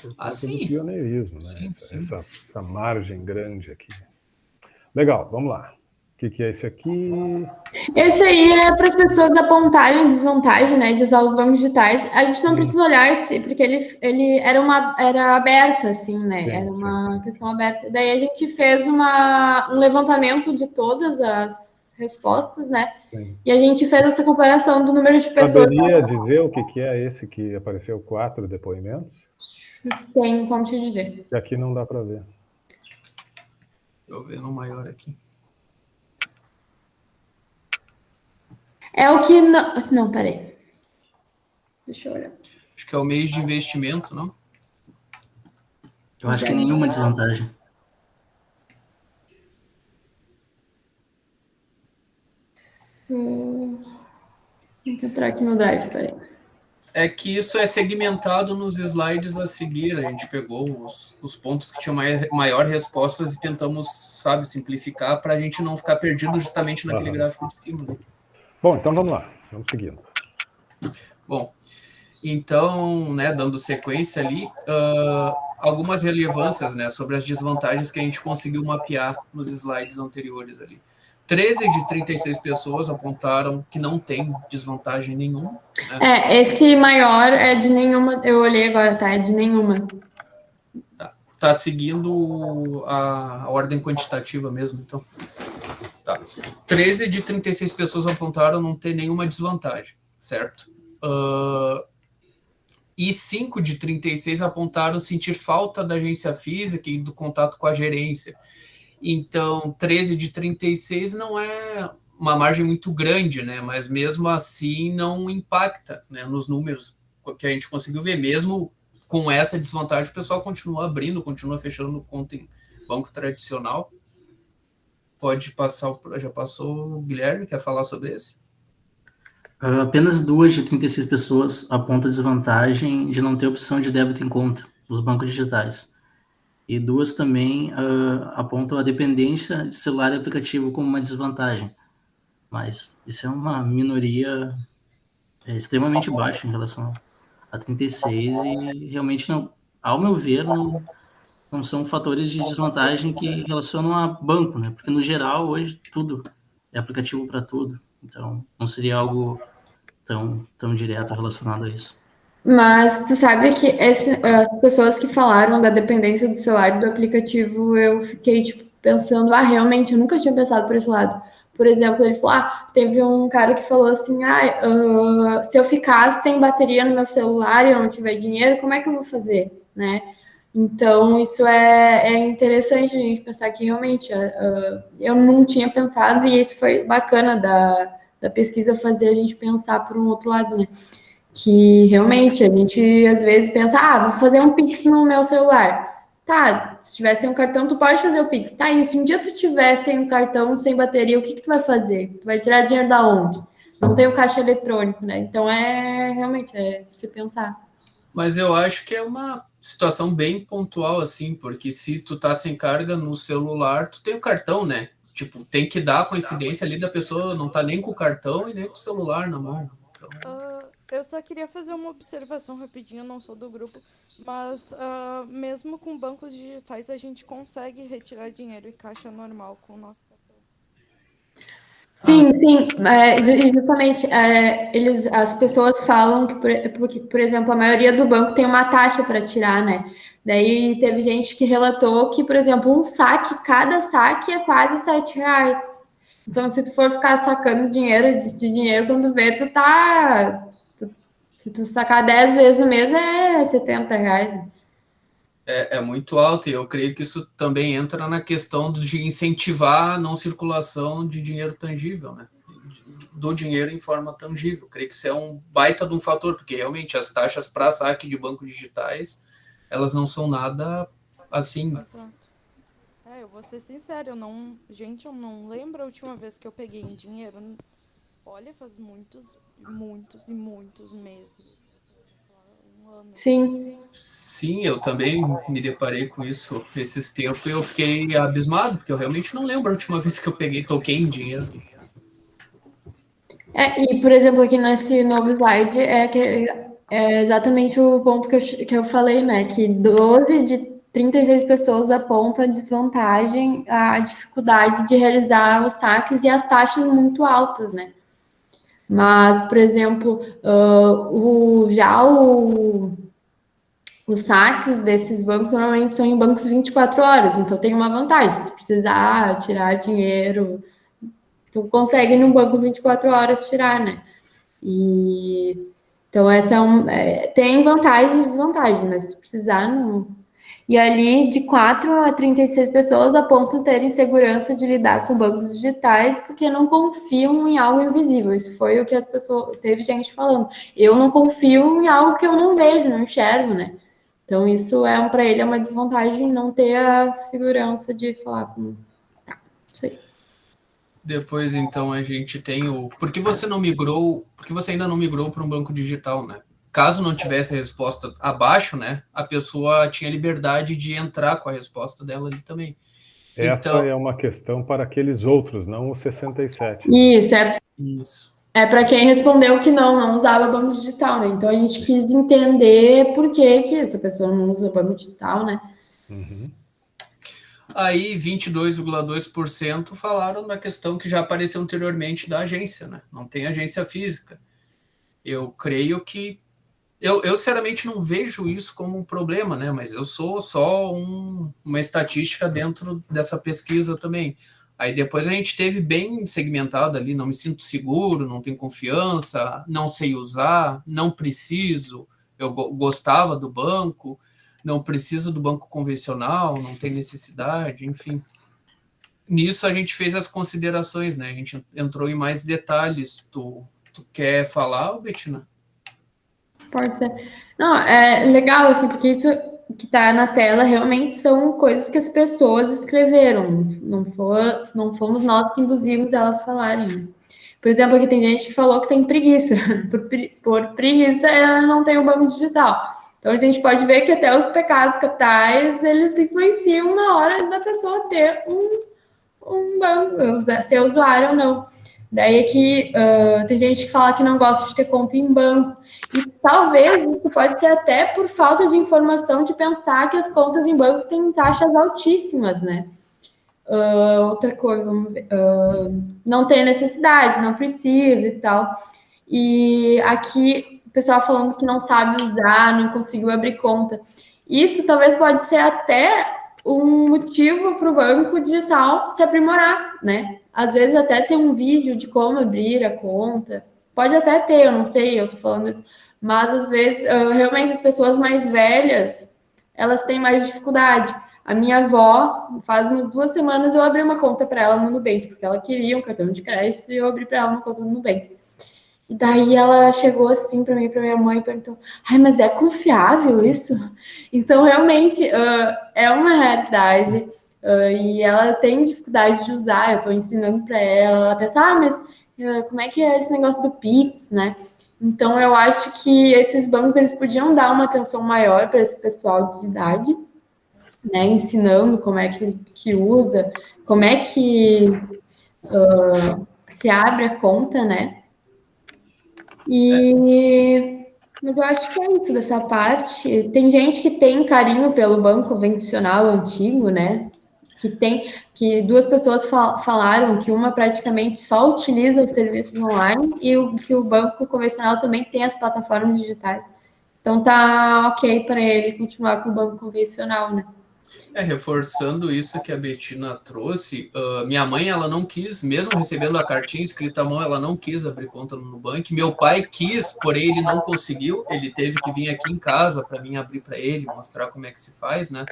Por conta do pioneirismo, né? Sim. Essa margem grande aqui. Legal, vamos lá. O que é esse aqui? Esse aí é para as pessoas apontarem a desvantagem, né, de usar os bancos digitais. A gente não precisa olhar porque ele era aberta, assim, né? Sim, era uma questão aberta. Daí a gente fez um levantamento de todas as respostas, né? Sim. E a gente fez essa comparação do número de pessoas. Saberia dizer o que é esse que apareceu 4 depoimentos? Tem como te dizer. E aqui não dá para ver. Eu ver no maior aqui. É o que... Não, peraí. Deixa eu olhar. Acho que é o mês de investimento, não? Eu acho que nenhuma desvantagem. Tem que entrar aqui no Drive, peraí. É que isso é segmentado nos slides a seguir. A gente pegou os pontos que tinham maior respostas e tentamos, sabe, simplificar para a gente não ficar perdido justamente naquele gráfico de cima. Né? Bom, então vamos lá. Vamos seguindo. Bom, então, né, dando sequência ali, algumas relevâncias, né, sobre as desvantagens que a gente conseguiu mapear nos slides anteriores ali. 13 de 36 pessoas apontaram que não tem desvantagem nenhuma. Né? Esse maior é de nenhuma, eu olhei agora, tá? É de nenhuma. Tá seguindo a ordem quantitativa mesmo, então. Tá. 13 de 36 pessoas apontaram não ter nenhuma desvantagem, certo? E 5 de 36 apontaram sentir falta da agência física e do contato com a gerência. Então, 13 de 36 não é uma margem muito grande, né? Mas mesmo assim não impacta, né, nos números que a gente conseguiu ver. Mesmo com essa desvantagem, o pessoal continua abrindo, continua fechando conta em banco tradicional. Pode passar, já passou o Guilherme, quer falar sobre esse? Apenas 2 de 36 pessoas apontam desvantagem de não ter opção de débito em conta nos bancos digitais. E 2 também apontam a dependência de celular e aplicativo como uma desvantagem. Mas isso é uma minoria extremamente baixa em relação a 36 e realmente, não, ao meu ver, não são fatores de desvantagem que relacionam a banco, né? Porque no geral, hoje, tudo é aplicativo para tudo. Então, não seria algo tão direto relacionado a isso. Mas tu sabe que as pessoas que falaram da dependência do celular e do aplicativo, eu fiquei, tipo, pensando, realmente, eu nunca tinha pensado por esse lado. Por exemplo, ele falou, teve um cara que falou assim, se eu ficar sem bateria no meu celular e eu não tiver dinheiro, como é que eu vou fazer, né? Então, isso é interessante a gente pensar que realmente eu não tinha pensado e isso foi bacana da pesquisa fazer a gente pensar por um outro lado, né? Que realmente a gente às vezes pensa, vou fazer um Pix no meu celular. Tá, se tiver sem um cartão, tu pode fazer o Pix. Tá, e se um dia tu tiver sem um cartão, sem bateria, o que tu vai fazer? Tu vai tirar dinheiro da onde? Não tem o caixa eletrônico, né? Então realmente você pensar. Mas eu acho que é uma situação bem pontual, assim, porque se tu tá sem carga no celular, tu tem o cartão, né? Tipo, tem que dar a coincidência ali da pessoa não tá nem com o cartão e nem com o celular na mão. Então... Eu só queria fazer uma observação rapidinho, eu não sou do grupo, mas mesmo com bancos digitais a gente consegue retirar dinheiro e caixa normal com o nosso cartão. Sim, justamente, as pessoas falam que, por exemplo, a maioria do banco tem uma taxa para tirar, né? Daí teve gente que relatou que, por exemplo, cada saque é quase R$7. Então, se tu for ficar sacando dinheiro, quando vê, se tu sacar 10 vezes no mês, é R$70. É muito alto, e eu creio que isso também entra na questão de incentivar a não circulação de dinheiro tangível, né? Do dinheiro em forma tangível. Eu creio que isso é um baita de um fator, porque realmente as taxas para saque de bancos digitais, elas não são nada assim. Exato. Eu vou ser sincero, eu não lembro a última vez que eu peguei em dinheiro. Olha, faz muitos e muitos meses. Sim, eu também me deparei com isso esses tempos e eu fiquei abismado, porque eu realmente não lembro a última vez que eu toquei em dinheiro. E, por exemplo, aqui nesse novo slide, é exatamente o ponto que eu falei, né? Que 12 de 36 pessoas apontam a desvantagem, a dificuldade de realizar os saques e as taxas muito altas, né? Mas, por exemplo, os saques desses bancos normalmente são em bancos 24 horas, então tem uma vantagem. Se precisar tirar dinheiro, tu consegue no banco 24 horas tirar, né? Então, essa tem vantagens e desvantagens, mas se precisar, não. E ali, de 4 a 36 pessoas apontam ter insegurança de lidar com bancos digitais porque não confiam em algo invisível. Isso foi o que as pessoas... Teve gente falando. Eu não confio em algo que eu não vejo, não enxergo, né? Então, isso para ele é uma desvantagem não ter a segurança de falar com... Isso aí. Depois, então, a gente tem o... Por que você ainda não migrou para um banco digital, né? Caso não tivesse a resposta abaixo, né, a pessoa tinha liberdade de entrar com a resposta dela ali também. Essa é uma questão para aqueles outros, não os 67. Isso, Isso. É para quem respondeu que não usava banco digital, né? Então a gente quis entender por que essa pessoa não usa banco digital, né? Uhum. Aí 22,2% falaram da questão que já apareceu anteriormente da agência, né? Não tem agência física. Eu creio que eu sinceramente não vejo isso como um problema, né? Mas eu sou só uma estatística dentro dessa pesquisa também. Aí depois a gente teve bem segmentado ali, não me sinto seguro, não tenho confiança, não sei usar, não preciso, eu gostava do banco, não preciso do banco convencional, não tem necessidade, enfim. Nisso a gente fez as considerações, né? A gente entrou em mais detalhes. Tu quer falar, Betina? Pode ser. Não, é legal, assim, porque isso que está na tela realmente são coisas que as pessoas escreveram. Não fomos nós que induzimos elas a falarem, né? Por exemplo, aqui tem gente que falou que tem preguiça. Por preguiça, ela não tem o banco digital. Então, a gente pode ver que até os pecados capitais, eles influenciam na hora da pessoa ter um banco, ser usuário ou não. Daí aqui tem gente que fala que não gosta de ter conta em banco. E talvez isso pode ser até por falta de informação de pensar que as contas em banco têm taxas altíssimas, né? Outra coisa, vamos ver. Não tem necessidade, não preciso e tal. E aqui o pessoal falando que não sabe usar, não conseguiu abrir conta. Isso talvez pode ser até um motivo para o banco digital se aprimorar, né? Às vezes até tem um vídeo de como abrir a conta. Pode até ter, eu não sei, eu tô falando isso. Mas às vezes, realmente as pessoas mais velhas, elas têm mais dificuldade. A minha avó, faz umas 2 semanas, eu abri uma conta para ela no Nubank, porque ela queria um cartão de crédito e eu abri para ela uma conta no Nubank. E daí ela chegou assim para mim, para minha mãe, e perguntou: ai, mas é confiável isso? Então, realmente, é uma realidade. E ela tem dificuldade de usar, eu estou ensinando para ela. Ela pensa: ah, mas como é que é esse negócio do Pix, né? Então, eu acho que esses bancos, eles podiam dar uma atenção maior para esse pessoal de idade, né? Ensinando como é que usa, como é que se abre a conta, né? Mas eu acho que é isso dessa parte. Tem gente que tem carinho pelo banco convencional antigo, né? Que 2 pessoas falaram que uma praticamente só utiliza os serviços online e que o banco convencional também tem as plataformas digitais. Então tá ok para ele continuar com o banco convencional, né? Reforçando isso que a Betina trouxe, minha mãe, ela não quis, mesmo recebendo a cartinha escrita à mão, ela não quis abrir conta no Nubank. Meu pai quis, porém ele não conseguiu, ele teve que vir aqui em casa para mim abrir para ele, mostrar como é que se faz, né?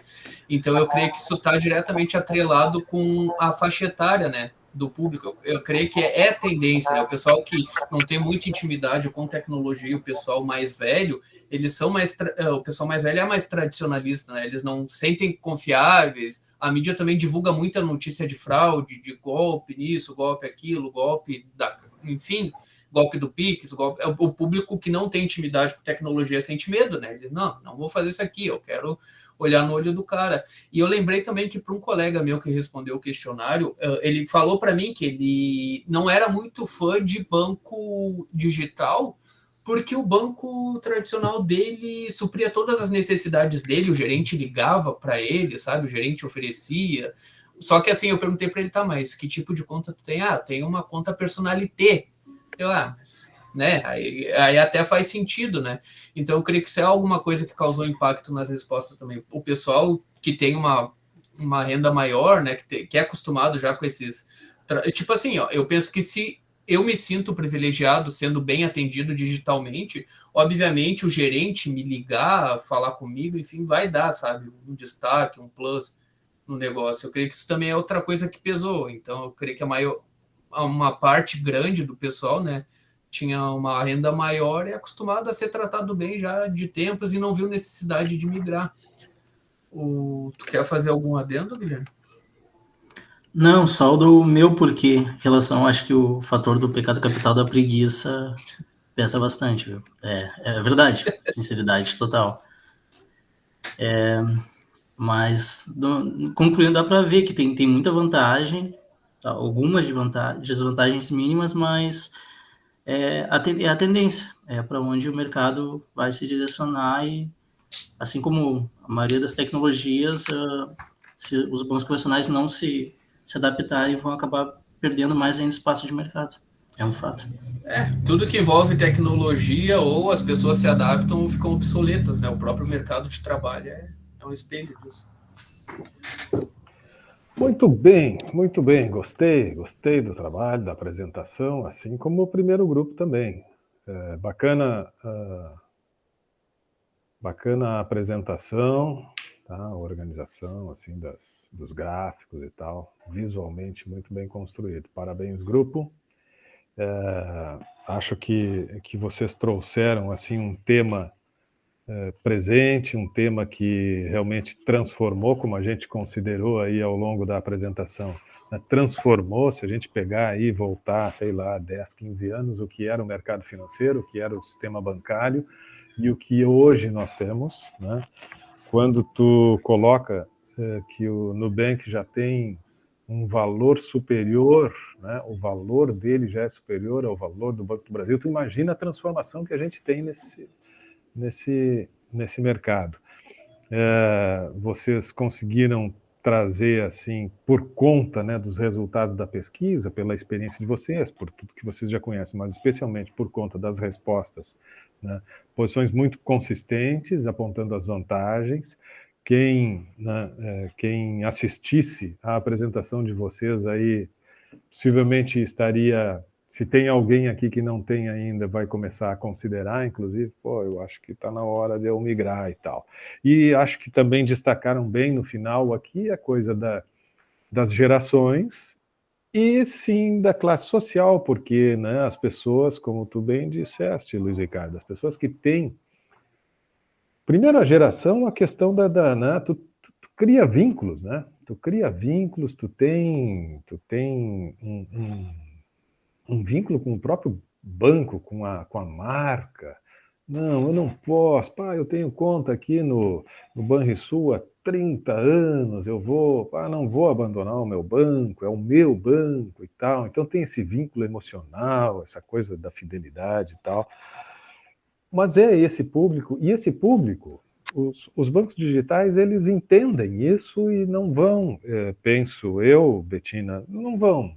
Então eu creio que isso está diretamente atrelado com a faixa etária, né? Do público. Eu creio que é tendência, né? O pessoal que não tem muita intimidade com tecnologia, o pessoal mais velho, eles são mais. O pessoal mais velho é mais tradicionalista, né? Eles não sentem confiáveis. A mídia também divulga muita notícia de fraude, de golpe nisso, golpe aquilo, golpe da. Enfim, golpe do Pix, golpe. O público que não tem intimidade com tecnologia sente medo, né? Eles, não vou fazer isso aqui, eu quero olhar no olho do cara. E eu lembrei também que para um colega meu que respondeu o questionário, ele falou para mim que ele não era muito fã de banco digital, porque o banco tradicional dele supria todas as necessidades dele, o gerente ligava para ele, sabe? O gerente oferecia. Só que assim, eu perguntei para ele, tá, mas que tipo de conta tu tem? Ah, tem uma conta personalité. Eu, mas... né? Aí até faz sentido, né? Então eu creio que isso é alguma coisa que causou impacto nas respostas também. O pessoal que tem uma renda maior, né? Que é acostumado já com esses... Tipo assim, ó, eu penso que se eu me sinto privilegiado sendo bem atendido digitalmente, obviamente o gerente me ligar, falar comigo, enfim, vai dar, sabe? Um destaque, um plus no negócio. Eu creio que isso também é outra coisa que pesou. Então eu creio que uma parte grande do pessoal, né? Tinha uma renda maior e é acostumado a ser tratado bem já de tempos e não viu necessidade de migrar. Tu quer fazer algum adendo, Guilherme? Não, só do meu porquê. Em relação, acho que o fator do pecado capital da preguiça pesa bastante, viu? É verdade, sinceridade total. Mas, concluindo, dá para ver que tem muita vantagem, tá? Algumas desvantagens mínimas, mas é a tendência, é para onde o mercado vai se direcionar e, assim como a maioria das tecnologias, se os bancos convencionais não se adaptarem, vão acabar perdendo mais ainda espaço de mercado. É um fato. Tudo que envolve tecnologia, ou as pessoas se adaptam ou ficam obsoletas, né? O próprio mercado de trabalho é um espelho disso. Muito bem, muito bem. Gostei do trabalho, da apresentação, assim como o primeiro grupo também. Bacana a apresentação, tá? A organização assim dos gráficos e tal, visualmente muito bem construído. Parabéns, grupo. Acho que vocês trouxeram assim um tema presente, um tema que realmente transformou, como a gente considerou aí ao longo da apresentação, né? Transformou, se a gente pegar aí e voltar, sei lá, 10, 15 anos, o que era o mercado financeiro, o que era o sistema bancário e o que hoje nós temos, né? Quando tu coloca que o Nubank já tem um valor superior, né? O valor dele já é superior ao valor do Banco do Brasil, tu imagina a transformação que a gente tem nesse mercado. Vocês conseguiram trazer, assim, por conta, né, dos resultados da pesquisa, pela experiência de vocês, por tudo que vocês já conhecem, mas especialmente por conta das respostas, né, posições muito consistentes, apontando as vantagens. Quem assistisse à apresentação de vocês aí, possivelmente estaria... Se tem alguém aqui que não tem ainda, vai começar a considerar, inclusive, eu acho que está na hora de eu migrar e tal. E acho que também destacaram bem no final aqui a coisa das gerações e sim da classe social, porque, né, as pessoas, como tu bem disseste, Luiz Ricardo, as pessoas que têm... Primeira geração, a questão né, tu cria vínculos, né? Tu cria vínculos, tu tem um vínculo com o próprio banco, com a marca. Não, eu não posso. Eu tenho conta aqui no Banrisul há 30 anos, não vou abandonar o meu banco, é o meu banco e tal. Então tem esse vínculo emocional, essa coisa da fidelidade e tal. Mas é esse público, e esse público, os bancos digitais, eles entendem isso e não vão, penso eu, Bettina, não vão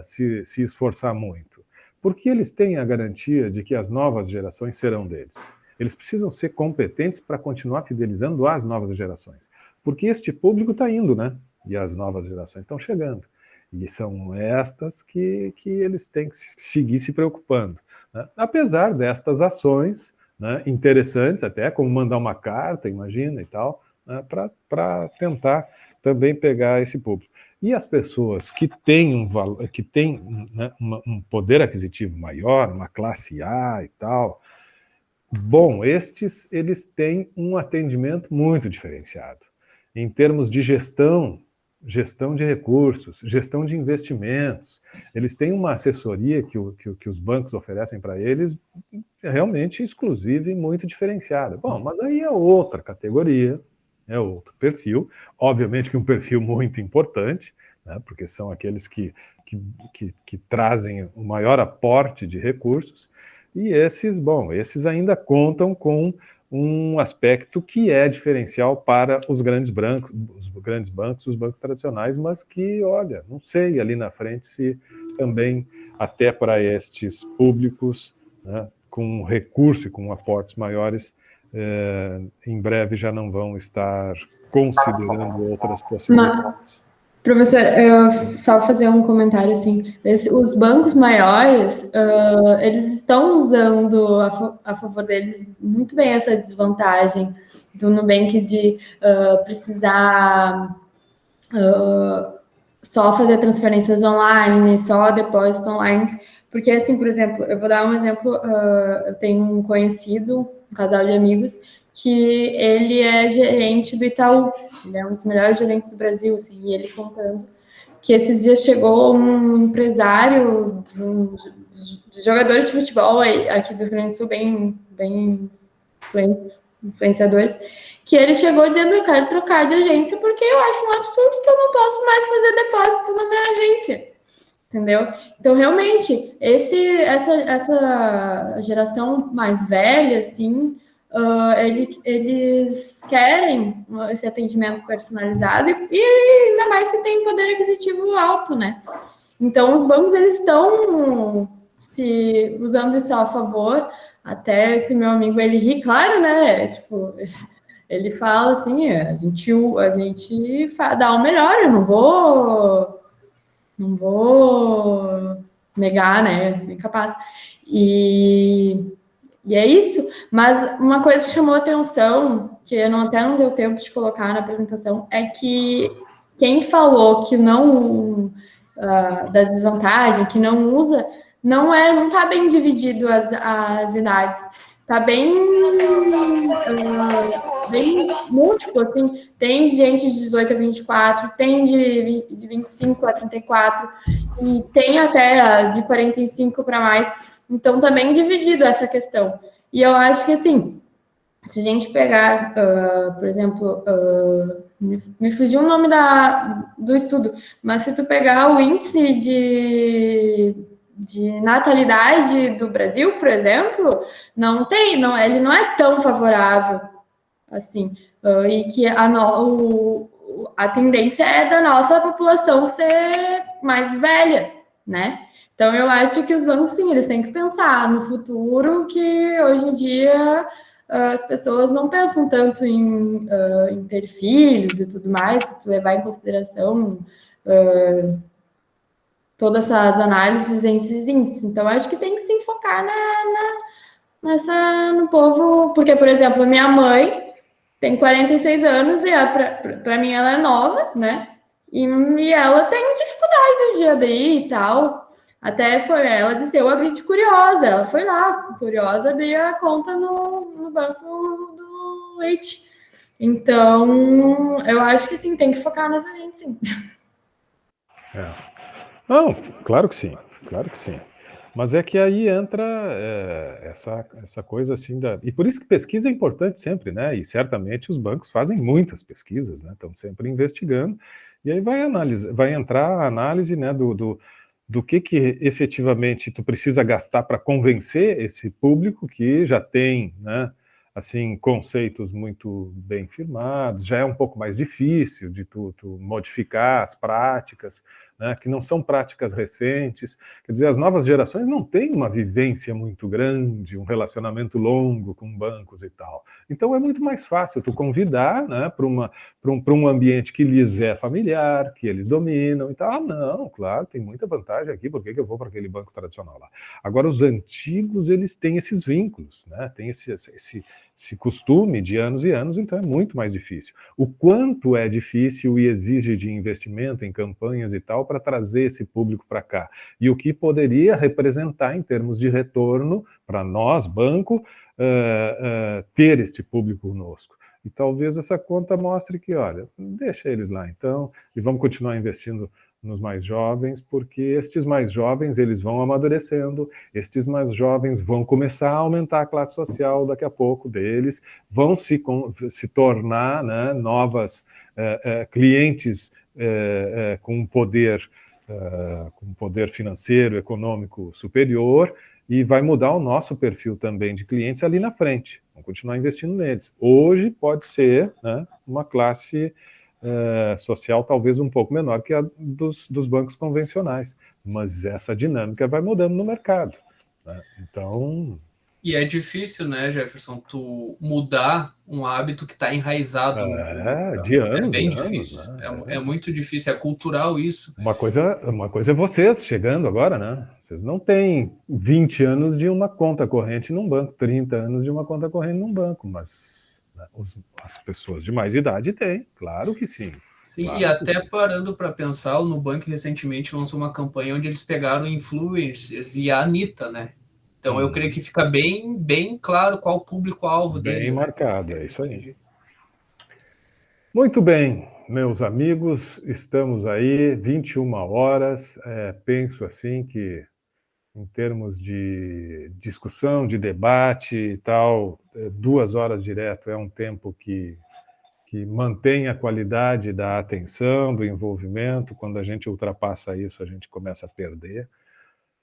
se esforçar muito, porque eles têm a garantia de que as novas gerações serão deles. Eles precisam ser competentes para continuar fidelizando as novas gerações, porque este público está indo, né? E as novas gerações estão chegando. E são estas que eles têm que seguir se preocupando, né? Apesar destas ações, né, interessantes, até como mandar uma carta, imagina, e tal, né, para tentar também pegar esse público. E as pessoas que têm né, um poder aquisitivo maior, uma classe A e tal, bom, eles têm um atendimento muito diferenciado. Em termos de gestão de recursos, gestão de investimentos, eles têm uma assessoria que os bancos oferecem para eles realmente exclusiva e muito diferenciada. Bom, mas aí é outra categoria, é outro perfil, obviamente que um perfil muito importante, né, porque são aqueles que trazem o maior aporte de recursos, e esses ainda contam com um aspecto que é diferencial para os grandes bancos, os bancos tradicionais, mas que, olha, não sei ali na frente se também até para estes públicos, né, com recurso e com aportes maiores, em breve já não vão estar considerando outras possibilidades. Professor, eu só fazer um comentário assim. Os bancos maiores, eles estão usando a favor deles muito bem essa desvantagem do Nubank de precisar só fazer transferências online, só depósito online. Porque, assim, por exemplo, eu vou dar um exemplo. Eu tenho um conhecido, um casal de amigos, que ele é gerente do Itaú. Ele é um dos melhores gerentes do Brasil, assim, e ele contando que esses dias chegou um empresário de jogadores de futebol aqui do Rio Grande do Sul, bem influenciadores, que ele chegou dizendo: eu quero trocar de agência porque eu acho um absurdo que eu não posso mais fazer depósito na minha agência. entendeu? Então, realmente, essa geração mais velha, assim, eles querem esse atendimento personalizado e ainda mais se tem poder aquisitivo alto, né? Então, os bancos, eles estão se usando isso a favor. Até esse meu amigo, ele ri, claro, né? Tipo, ele fala assim, a gente dá o melhor, eu não vou negar, né? Incapaz. E é isso. Mas uma coisa que chamou atenção, que até não deu tempo de colocar na apresentação, é que quem falou que não das desvantagens, que não usa, não está bem dividido as idades. Está bem múltiplo, assim. Tem gente de 18 a 24, tem de 25 a 34, e tem até de 45 para mais. Então, tá bem dividido essa questão. E eu acho que, assim, se a gente pegar, por exemplo, me fugiu o nome do estudo, mas se tu pegar o índice de natalidade do Brasil, por exemplo, ele não é tão favorável assim, e que a tendência é da nossa população ser mais velha, né? Então, eu acho que os bancos, sim, eles têm que pensar no futuro, que hoje em dia as pessoas não pensam tanto em ter filhos e tudo mais, se tu levar em consideração todas essas análises em esses índices. Então, acho que tem que se focar no povo, porque, por exemplo, minha mãe tem 46 anos e para mim ela é nova, né? E ela tem dificuldade de abrir e tal. Até foi ela disse, eu abri de curiosa. Ela foi lá, curiosa, abrir a conta no banco do Leite. Então, eu acho que sim, tem que focar nas orientes, sim. Não, claro que sim, claro que sim. Mas é que aí entra essa coisa assim e por isso que pesquisa é importante sempre, né? E certamente os bancos fazem muitas pesquisas, né? Estão sempre investigando, e aí vai entrar a análise, né, do que efetivamente tu precisa gastar para convencer esse público que já tem, né, assim, conceitos muito bem firmados, já é um pouco mais difícil de tu modificar as práticas, né, que não são práticas recentes. Quer dizer, as novas gerações não têm uma vivência muito grande, um relacionamento longo com bancos e tal. Então é muito mais fácil tu convidar, né, para um ambiente que lhes é familiar, que eles dominam e tal. Ah, não, claro, tem muita vantagem aqui, por que eu vou para aquele banco tradicional lá? Agora, os antigos, eles têm esses vínculos, né, tem esse costume de anos e anos, então é muito mais difícil. O quanto é difícil e exige de investimento em campanhas e tal para trazer esse público para cá. E o que poderia representar em termos de retorno para nós, banco, ter este público conosco. E talvez essa conta mostre que, olha, deixa eles lá então, e vamos continuar investindo nos mais jovens, porque estes mais jovens, eles vão amadurecendo, estes mais jovens vão começar a aumentar a classe social daqui a pouco deles, vão se tornar, né, novas clientes com poder financeiro, econômico superior, e vai mudar o nosso perfil também de clientes ali na frente. Vamos continuar investindo neles. Hoje pode ser, né, uma classe social talvez um pouco menor que a dos bancos convencionais, mas essa dinâmica vai mudando no mercado, né? Então... E é difícil, né, Jefferson, tu mudar um hábito que está enraizado no público. De anos, é bem anos, difícil, né? É muito difícil, é cultural isso. Uma coisa é vocês chegando agora, né? Vocês não têm 20 anos de uma conta corrente num banco, 30 anos de uma conta corrente num banco, mas, né, as pessoas de mais idade têm, claro que sim. Sim, claro e até parando para pensar, o Nubank recentemente lançou uma campanha onde eles pegaram influencers e a Anitta, né? Então eu creio que fica bem claro qual o público-alvo deles. Bem marcado, é isso aí. Muito bem, meus amigos, estamos aí, 21 horas, penso assim que em termos de discussão, de debate e tal, 2 horas direto é um tempo que que mantém a qualidade da atenção, do envolvimento. Quando a gente ultrapassa isso, a gente começa a perder.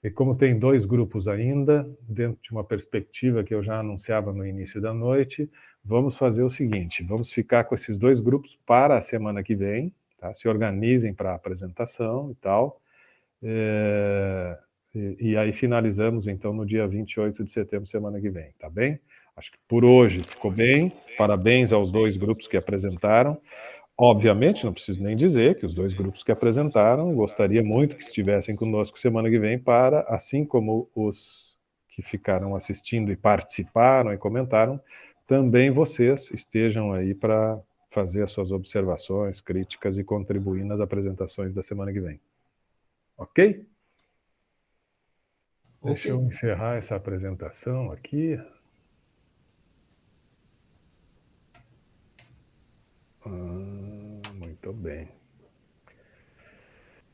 E como tem 2 grupos ainda, dentro de uma perspectiva que eu já anunciava no início da noite, vamos fazer o seguinte, vamos ficar com esses 2 grupos para a semana que vem, tá? Se organizem para a apresentação e tal, e aí finalizamos então no dia 28 de setembro, semana que vem, tá bem? Acho que por hoje ficou bem, parabéns aos 2 grupos que apresentaram. Obviamente, não preciso nem dizer que os 2 grupos que apresentaram, gostaria muito que estivessem conosco semana que vem para, assim como os que ficaram assistindo e participaram e comentaram, também vocês estejam aí para fazer as suas observações, críticas e contribuir nas apresentações da semana que vem. Ok? Deixa eu encerrar essa apresentação aqui. Muito bem.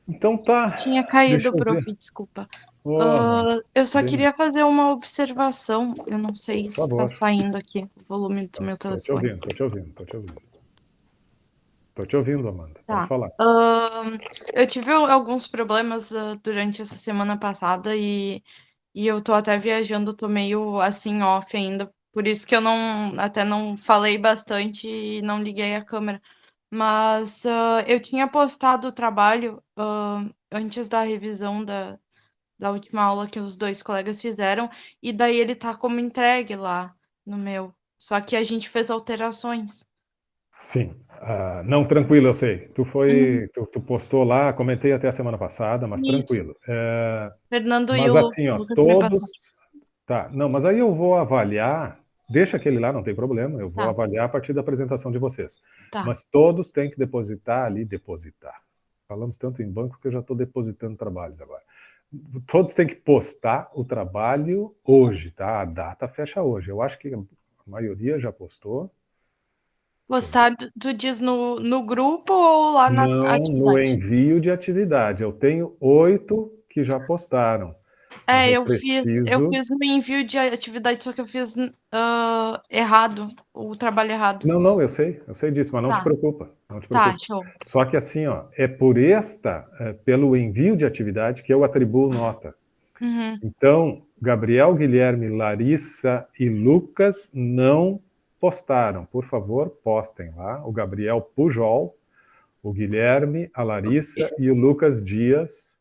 Então tá. Tinha caído, prof, desculpa. Eu só queria fazer uma observação. Eu não sei se está saindo aqui o volume do meu telefone. Tô te ouvindo, Amanda. Pode falar. Eu tive alguns problemas durante essa semana passada e eu tô até viajando, tô meio assim off ainda. Por isso que eu até não falei bastante e não liguei a câmera. Mas eu tinha postado o trabalho antes da revisão da última aula que os 2 colegas fizeram, e daí ele tá como entregue lá no meu. Só que a gente fez alterações. Sim. Não, tranquilo, eu sei. Tu postou lá, comentei até a semana passada, mas Isso. tranquilo. Fernando e Mas o assim, ó, Lucas me passaram. Tá, não, mas aí eu vou avaliar, deixa aquele lá, não tem problema, eu vou Tá. avaliar a partir da apresentação de vocês. Tá. Mas todos têm que depositar. Falamos tanto em banco que eu já estou depositando trabalhos agora. Todos têm que postar o trabalho hoje, tá? A data fecha hoje. Eu acho que a maioria já postou. Postar, tu diz no grupo ou lá na Não, atividade? no envio de atividade. Eu tenho 8 que já postaram. Mas eu fiz no envio de atividade, só que eu fiz errado, o trabalho errado. Não, eu sei disso, mas não te preocupa. Tá, show. Só que assim, ó, é pelo envio de atividade que eu atribuo nota. Uhum. Então, Gabriel, Guilherme, Larissa e Lucas não postaram. Por favor, postem lá. O Gabriel Pujol, o Guilherme, a Larissa e o Lucas Dias.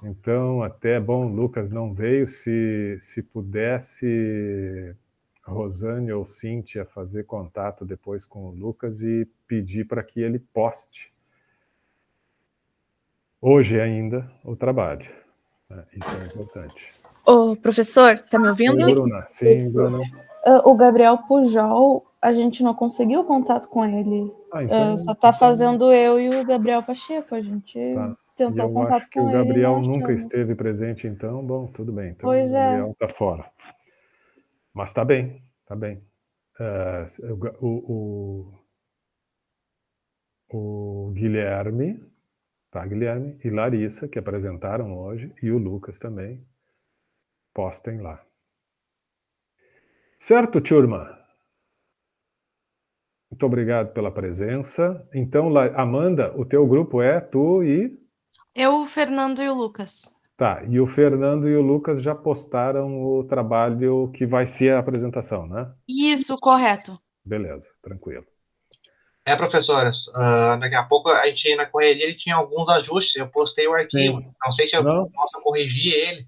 Então, até bom, o Lucas não veio. Se pudesse, Rosane ou Cíntia fazer contato depois com o Lucas e pedir para que ele poste hoje ainda o trabalho. Isso é importante. Ô, professor, tá me ouvindo? Oi, Bruna. Sim, Bruna. O Gabriel Pujol, a gente não conseguiu contato com ele. Então, só tá fazendo eu e o Gabriel Pacheco. A gente tentou eu contato acho que com o ele. Gabriel nunca esteve presente, então, bom, tudo bem. Então, Pois o Gabriel tá fora. Mas tá bem, tá bem. O Guilherme, tá, Guilherme e Larissa, que apresentaram hoje, e o Lucas também, postem lá. Certo, turma? Muito obrigado pela presença. Então, Amanda, o teu grupo é tu e... Eu, o Fernando e o Lucas. Tá, e o Fernando e o Lucas já postaram o trabalho que vai ser a apresentação, né? Isso, correto. Beleza, tranquilo. Professora, daqui a pouco a gente na correria ele tinha alguns ajustes, eu postei o arquivo, não sei se eu posso corrigir ele,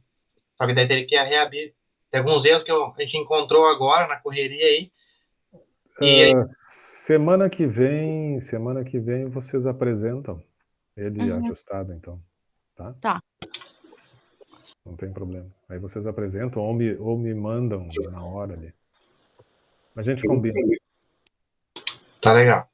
só que daí teria que reabrir. Tem alguns erros que a gente encontrou agora na correria aí. Semana que vem vocês apresentam ele ajustado, então, tá? Tá. Não tem problema. Aí vocês apresentam ou me mandam na hora ali. A gente combina. Tá legal.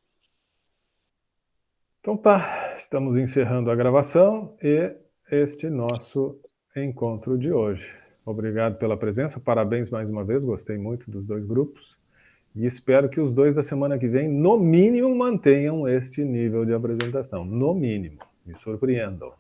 Então tá, estamos encerrando a gravação e este nosso encontro de hoje. Obrigado pela presença, parabéns mais uma vez, gostei muito dos 2 grupos e espero que os 2 da semana que vem, no mínimo, mantenham este nível de apresentação, no mínimo, me surpreendam.